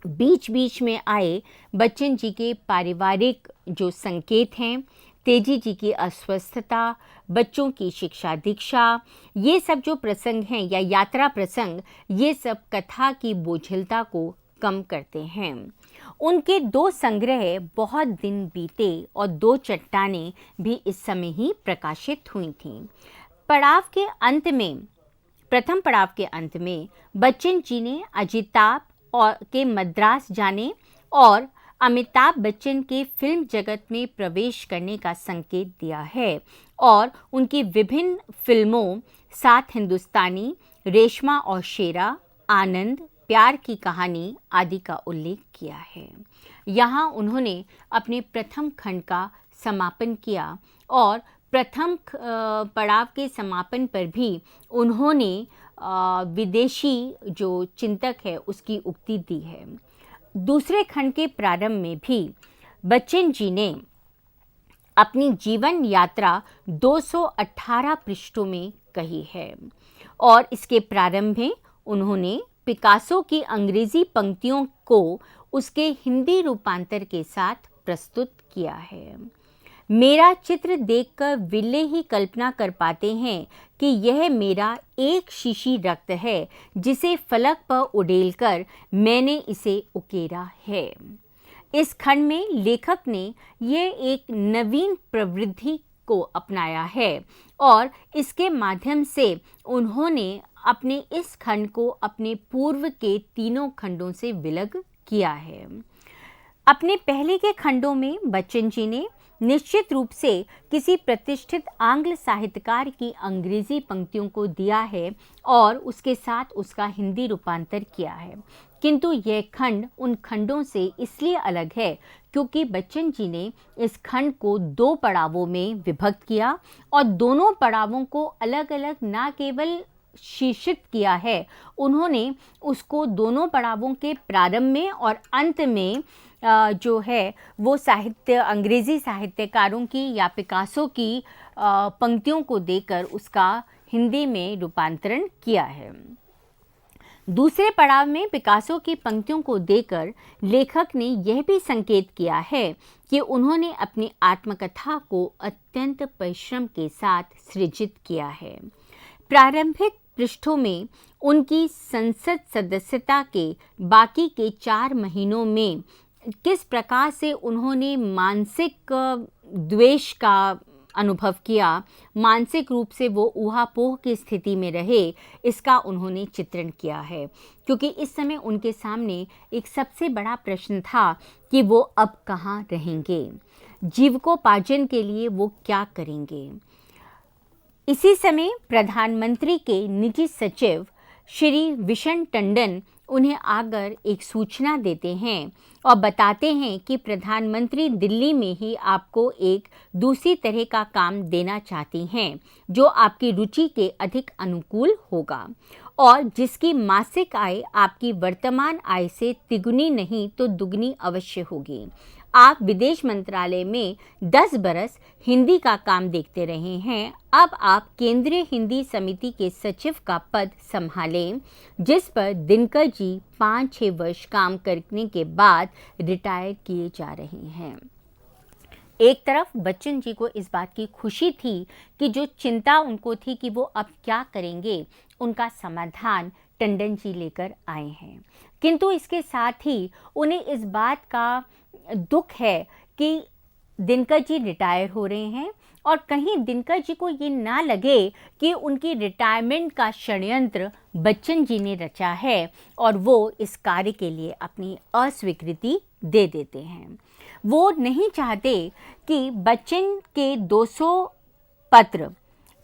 बीच बीच में आए बच्चन जी के पारिवारिक जो संकेत हैं, तेजी जी की अस्वस्थता, बच्चों की शिक्षा दीक्षा, ये सब जो प्रसंग हैं या यात्रा प्रसंग, ये सब कथा की बोझिलता को कम करते हैं। उनके 2 संग्रह बहुत दिन बीते और 2 चट्टानें भी इस समय ही प्रकाशित हुई थीं। पड़ाव के अंत में, प्रथम पड़ाव के अंत में बच्चन जी ने अजिताभ और के मद्रास जाने और अमिताभ बच्चन के फिल्म जगत में प्रवेश करने का संकेत दिया है और उनकी विभिन्न फिल्मों सात हिंदुस्तानी, रेशमा और शेरा, आनंद, प्यार की कहानी आदि का उल्लेख किया है। यहाँ उन्होंने अपने प्रथम खंड का समापन किया और प्रथम पड़ाव के समापन पर भी उन्होंने विदेशी जो चिंतक है उसकी उक्ति दी है। दूसरे खंड के प्रारंभ में भी बच्चन जी ने अपनी जीवन यात्रा 218 पृष्ठों में कही है और इसके प्रारंभ में उन्होंने पिकासो की अंग्रेजी पंक्तियों को उसके हिंदी रूपांतर के साथ प्रस्तुत किया है। मेरा चित्र देखकर विले ही कल्पना कर पाते हैं कि यह मेरा एक शीशी रक्त है जिसे फलक पर उड़ेलकर मैंने इसे उकेरा है। इस खंड में लेखक ने यह एक नवीन प्रवृत्ति को अपनाया है और इसके माध्यम से उन्होंने अपने इस खंड को अपने पूर्व के 3 खंडों से विलग किया है। अपने पहले के खंडों में बच्चन जी ने निश्चित रूप से किसी प्रतिष्ठित आंग्ल साहित्यकार की अंग्रेजी पंक्तियों को दिया है और उसके साथ उसका हिंदी रूपांतर किया है, किंतु यह खंड उन खंडों से इसलिए अलग है क्योंकि बच्चन जी ने इस खंड को 2 पड़ावों में विभक्त किया और दोनों पड़ावों को अलग अलग ना केवल शीर्षित किया है, उन्होंने उसको दोनों पड़ावों के प्रारंभ में और अंत में जो है वो साहित्य, अंग्रेजी साहित्यकारों की या पिकासो की पंक्तियों को देकर उसका हिंदी में रूपांतरण किया है। दूसरे पड़ाव में पिकासो की पंक्तियों को देकर लेखक ने यह भी संकेत किया है कि उन्होंने अपनी आत्मकथा को अत्यंत परिश्रम के साथ सृजित किया है। प्रारंभिक पृष्ठों में उनकी संसद सदस्यता के बाकी के 4 महीनों में किस प्रकार से उन्होंने मानसिक द्वेष का अनुभव किया, मानसिक रूप से वो ऊहापोह की स्थिति में रहे, इसका उन्होंने चित्रण किया है। क्योंकि इस समय उनके सामने एक सबसे बड़ा प्रश्न था कि वो अब कहाँ रहेंगे, जीविकोपार्जन के लिए वो क्या करेंगे। इसी समय प्रधानमंत्री के निजी सचिव श्री विशन टंडन उन्हें आकर एक सूचना देते हैं और बताते हैं कि प्रधानमंत्री दिल्ली में ही आपको एक दूसरी तरह का काम देना चाहती हैं जो आपकी रुचि के अधिक अनुकूल होगा और जिसकी मासिक आय आपकी वर्तमान आय से तिगुनी नहीं तो दुगनी अवश्य होगी। आप विदेश मंत्रालय में 10 बरस हिंदी का काम देखते रहे हैं, अब आप केंद्रीय हिंदी समिति के सचिव का पद संभालें, जिस पर दिनकर जी 5-6 वर्ष काम करने के बाद रिटायर किए जा रहे हैं। एक तरफ बच्चन जी को इस बात की खुशी थी कि जो चिंता उनको थी कि वो अब क्या करेंगे, उनका समाधान टंडन जी लेकर आए हैं, किंतु इसके साथ ही उन्हें इस बात का दुख है कि दिनकर जी रिटायर हो रहे हैं और कहीं दिनकर जी को ये ना लगे कि उनकी रिटायरमेंट का षड्यंत्र बच्चन जी ने रचा है और वो इस कार्य के लिए अपनी अस्वीकृति दे देते हैं। वो नहीं चाहते कि बच्चन के 200 पत्र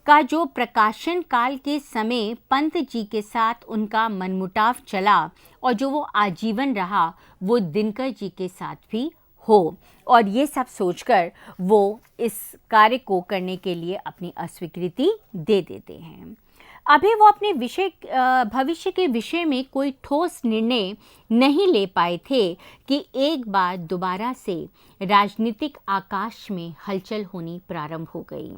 का जो प्रकाशन काल के समय पंत जी के साथ उनका मनमुटाव चला और जो वो आजीवन रहा, वो दिनकर जी के साथ भी हो, और ये सब सोचकर वो इस कार्य को करने के लिए अपनी अस्वीकृति दे देते हैं। अभी वो अपने भविष्य के विषय में कोई ठोस निर्णय नहीं ले पाए थे कि एक बार दोबारा से राजनीतिक आकाश में हलचल होनी प्रारंभ हो गई।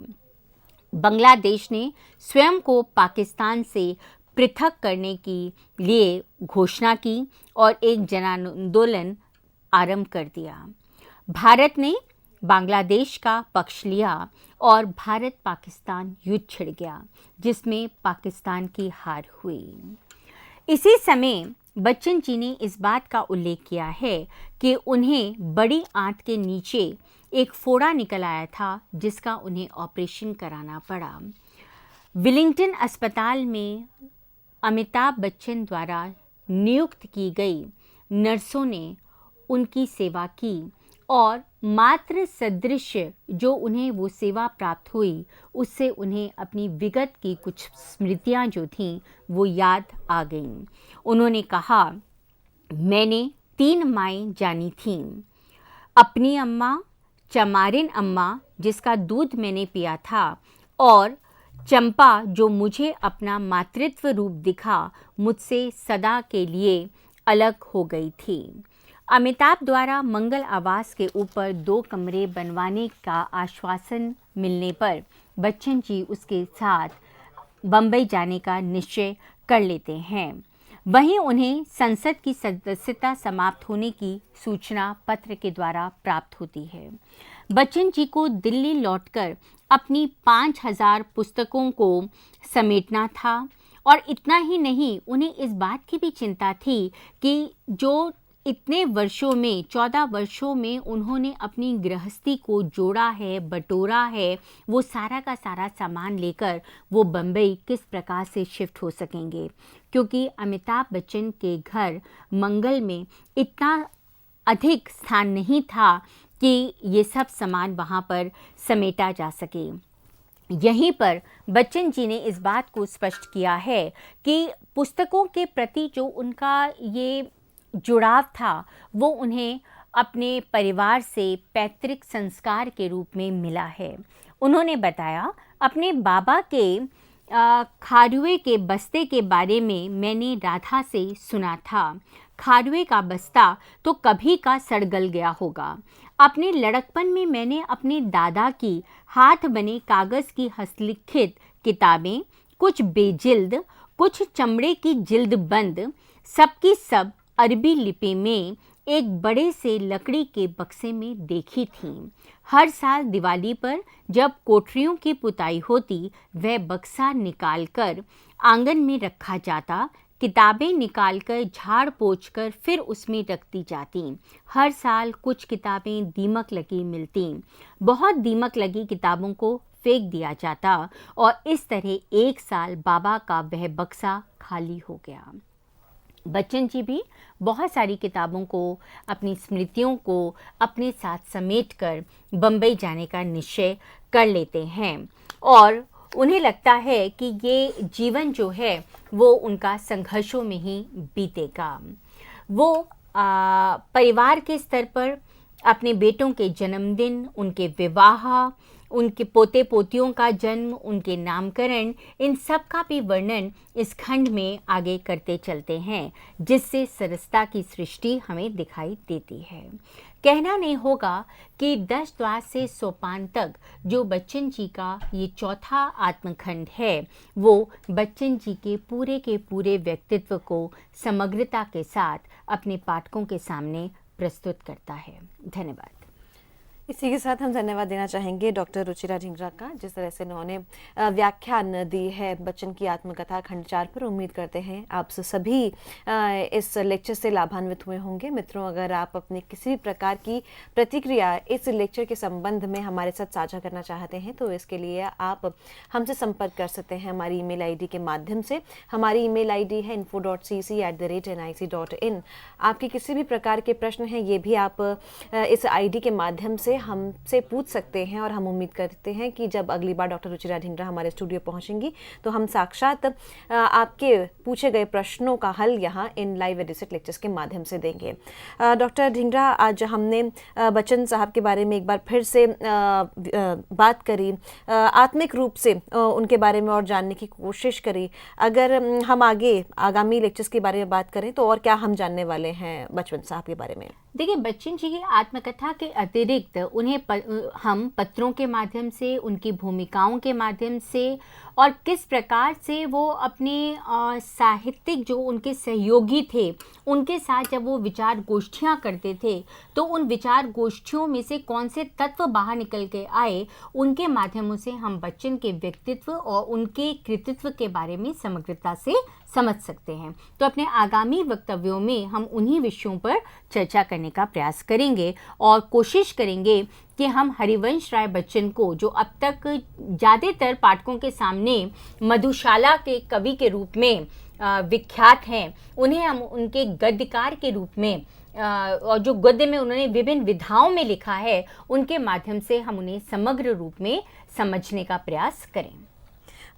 बांग्लादेश ने स्वयं को पाकिस्तान से पृथक करने के लिए घोषणा की और एक जनांदोलन आरंभ कर दिया। भारत ने बांग्लादेश का पक्ष लिया और भारत पाकिस्तान युद्ध छिड़ गया, जिसमें पाकिस्तान की हार हुई। इसी समय बच्चन जी ने इस बात का उल्लेख किया है कि उन्हें बड़ी आंत के नीचे एक फोड़ा निकल आया था, जिसका उन्हें ऑपरेशन कराना पड़ा। विलिंगटन अस्पताल में अमिताभ बच्चन द्वारा नियुक्त की गई नर्सों ने उनकी सेवा की और मात्र सदृश जो उन्हें वो सेवा प्राप्त हुई, उससे उन्हें अपनी विगत की कुछ स्मृतियां जो थीं वो याद आ गईं। उन्होंने कहा, मैंने 3 माएँ जानी थीं, अपनी अम्मा, चमारिन अम्मा जिसका दूध मैंने पिया था, और चंपा जो मुझे अपना मातृत्व रूप दिखा मुझसे सदा के लिए अलग हो गई थी। अमिताभ द्वारा मंगल आवास के ऊपर 2 कमरे बनवाने का आश्वासन मिलने पर बच्चन जी उसके साथ बम्बई जाने का निश्चय कर लेते हैं। वहीं उन्हें संसद की सदस्यता समाप्त होने की सूचना पत्र के द्वारा प्राप्त होती है। बच्चन जी को दिल्ली लौटकर अपनी 5000 पुस्तकों को समेटना था, और इतना ही नहीं, उन्हें इस बात की भी चिंता थी कि जो इतने वर्षों में 14 वर्षों में उन्होंने अपनी गृहस्थी को जोड़ा है, बटोरा है, वो सारा का सारा सामान लेकर वो बम्बई किस प्रकार से शिफ्ट हो सकेंगे, क्योंकि अमिताभ बच्चन के घर मंगल में इतना अधिक स्थान नहीं था कि ये सब सामान वहाँ पर समेटा जा सके। यहीं पर बच्चन जी ने इस बात को स्पष्ट किया है कि पुस्तकों के प्रति जो उनका ये जुड़ाव था वो उन्हें अपने परिवार से पैतृक संस्कार के रूप में मिला है। उन्होंने बताया, अपने बाबा के खारुए के बस्ते के बारे में मैंने राधा से सुना था। खारुए का बस्ता तो कभी का सड़ गल गया होगा। अपने लड़कपन में मैंने अपने दादा की हाथ बने कागज़ की हस्तलिखित किताबें, कुछ बेजिल्द, कुछ चमड़े की जिल्द बंद, सबकी सब अरबी लिपि में एक बड़े से लकड़ी के बक्से में देखी थी। हर साल दिवाली पर जब कोठरियों की पुताई होती, वह बक्सा निकालकर आंगन में रखा जाता, किताबें निकालकर झाड़ पोंछ कर फिर उसमें रख दी जाती। हर साल कुछ किताबें दीमक लगी मिलती, बहुत दीमक लगी किताबों को फेंक दिया जाता, और इस तरह एक साल बाबा का वह बक्सा खाली हो गया। बच्चन जी भी बहुत सारी किताबों को, अपनी स्मृतियों को अपने साथ समेटकर बम्बई जाने का निश्चय कर लेते हैं, और उन्हें लगता है कि ये जीवन जो है वो उनका संघर्षों में ही बीतेगा। वो परिवार के स्तर पर अपने बेटों के जन्मदिन, उनके विवाह, उनके पोते पोतियों का जन्म, उनके नामकरण, इन सब का भी वर्णन इस खंड में आगे करते चलते हैं, जिससे सरसता की सृष्टि हमें दिखाई देती है। कहना नहीं होगा कि 10 द्वार से सोपान तक जो बच्चन जी का ये चौथा आत्मखंड है, वो बच्चन जी के पूरे व्यक्तित्व को समग्रता के साथ अपने पाठकों के सामने प्रस्तुत करता है। धन्यवाद। इसी के साथ हम धन्यवाद देना चाहेंगे डॉक्टर रुचिरा ढींगरा का, जिस तरह से उन्होंने व्याख्यान दी है बच्चन की आत्मकथा खंड 4 पर। उम्मीद करते हैं आप सभी इस लेक्चर से लाभान्वित हुए होंगे। मित्रों, अगर आप अपनी किसी भी प्रकार की प्रतिक्रिया इस लेक्चर के संबंध में हमारे साथ साझा करना चाहते हैं तो इसके लिए आप हमसे संपर्क कर सकते हैं हमारी ईमेल आईडी के माध्यम से। हमारी ईमेल आईडी है info.cc@nic.in। आपके किसी भी प्रकार के प्रश्न हैं, ये भी आप इस आईडी के माध्यम से हमसे पूछ सकते हैं और हम उम्मीद करते हैं कि जब अगली बार डॉक्टर रुचिरा ढींगरा हमारे स्टूडियो पहुंचेंगी तो हम साक्षात आपके पूछे गए प्रश्नों का हल यहाँ इन लाइव एडिसेट लेक्चर्स के माध्यम से देंगे। डॉक्टर ढींगरा, आज हमने बच्चन साहब के बारे में एक बार फिर से बात करी, आत्मिक रूप से उनके बारे में और जानने की कोशिश करी। अगर हम आगामी लेक्चर्स के बारे में बात करें तो और क्या हम जानने वाले हैं बचन साहब के बारे में? देखिए, बच्चन जी की आत्मकथा के अतिरिक्त उन्हें हम पत्रों के माध्यम से, उनकी भूमिकाओं के माध्यम से और किस प्रकार से वो अपने साहित्यिक जो उनके सहयोगी थे उनके साथ जब वो विचार गोष्ठियाँ करते थे तो उन विचार गोष्ठियों में से कौन से तत्व बाहर निकल के आए, उनके माध्यमों से हम बच्चन के व्यक्तित्व और उनके कृतित्व के बारे में समग्रता से समझ सकते हैं। तो अपने आगामी वक्तव्यों में हम उन्हीं विषयों पर चर्चा करने का प्रयास करेंगे और कोशिश करेंगे कि हम हरिवंश राय बच्चन को, जो अब तक ज़्यादातर पाठकों के सामने मधुशाला के कवि के रूप में विख्यात हैं, उन्हें हम उनके गद्यकार के रूप में और जो गद्य में उन्होंने विभिन्न विधाओं में लिखा है उनके माध्यम से हम उन्हें समग्र रूप में समझने का प्रयास करें।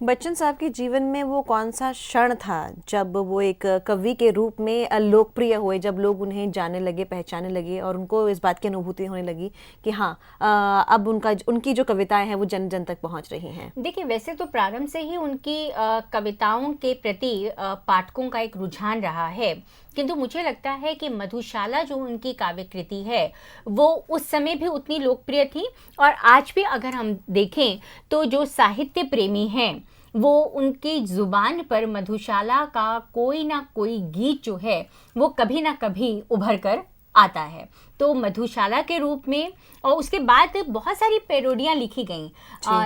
बच्चन साहब के जीवन में वो कौन सा क्षण था जब वो एक कवि के रूप में लोकप्रिय हुए, जब लोग उन्हें जानने लगे, पहचानने लगे और उनको इस बात की अनुभूति होने लगी कि हाँ, अब उनकी जो कविताएं हैं वो जन जन तक पहुंच रही हैं? देखिए, वैसे तो प्रारंभ से ही उनकी कविताओं के प्रति पाठकों का एक रुझान रहा है, किंतु मुझे लगता है कि मधुशाला जो उनकी काव्य कृति है वो उस समय भी उतनी लोकप्रिय थी और आज भी अगर हम देखें तो जो साहित्य प्रेमी हैं वो उनकी जुबान पर मधुशाला का कोई ना कोई गीत जो है वो कभी ना कभी उभर कर आता है। तो मधुशाला के रूप में और उसके बाद बहुत सारी पैरोडियाँ लिखी गईं,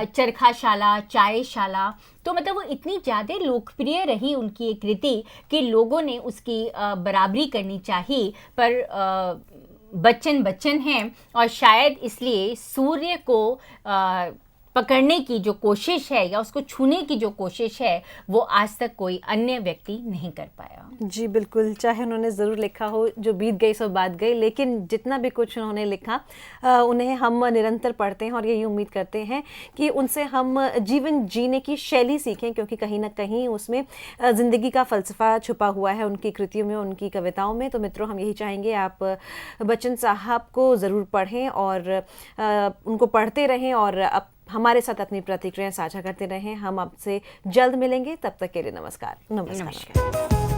चरखाशाला, चायशाला, तो मतलब वो इतनी ज़्यादा लोकप्रिय रही उनकी एक कृति कि लोगों ने उसकी बराबरी करनी चाहिए, पर बच्चन बच्चन हैं और शायद इसलिए सूर्य को पकड़ने की जो कोशिश है या उसको छूने की जो कोशिश है वो आज तक कोई अन्य व्यक्ति नहीं कर पाया। जी बिल्कुल, चाहे उन्होंने ज़रूर लिखा हो, जो बीत गई सो बात गई, लेकिन जितना भी कुछ उन्होंने लिखा उन्हें हम निरंतर पढ़ते हैं और यही उम्मीद करते हैं कि उनसे हम जीवन जीने की शैली सीखें, क्योंकि कहीं ना कहीं उसमें ज़िंदगी का फ़लसफ़ा छुपा हुआ है उनकी कृतियों में, उनकी कविताओं में। तो मित्रों, हम यही चाहेंगे आप बच्चन साहब को ज़रूर पढ़ें और उनको पढ़ते रहें और हमारे साथ अपनी प्रतिक्रियाएं साझा करते रहें। हम आपसे जल्द मिलेंगे, तब तक के लिए नमस्कार।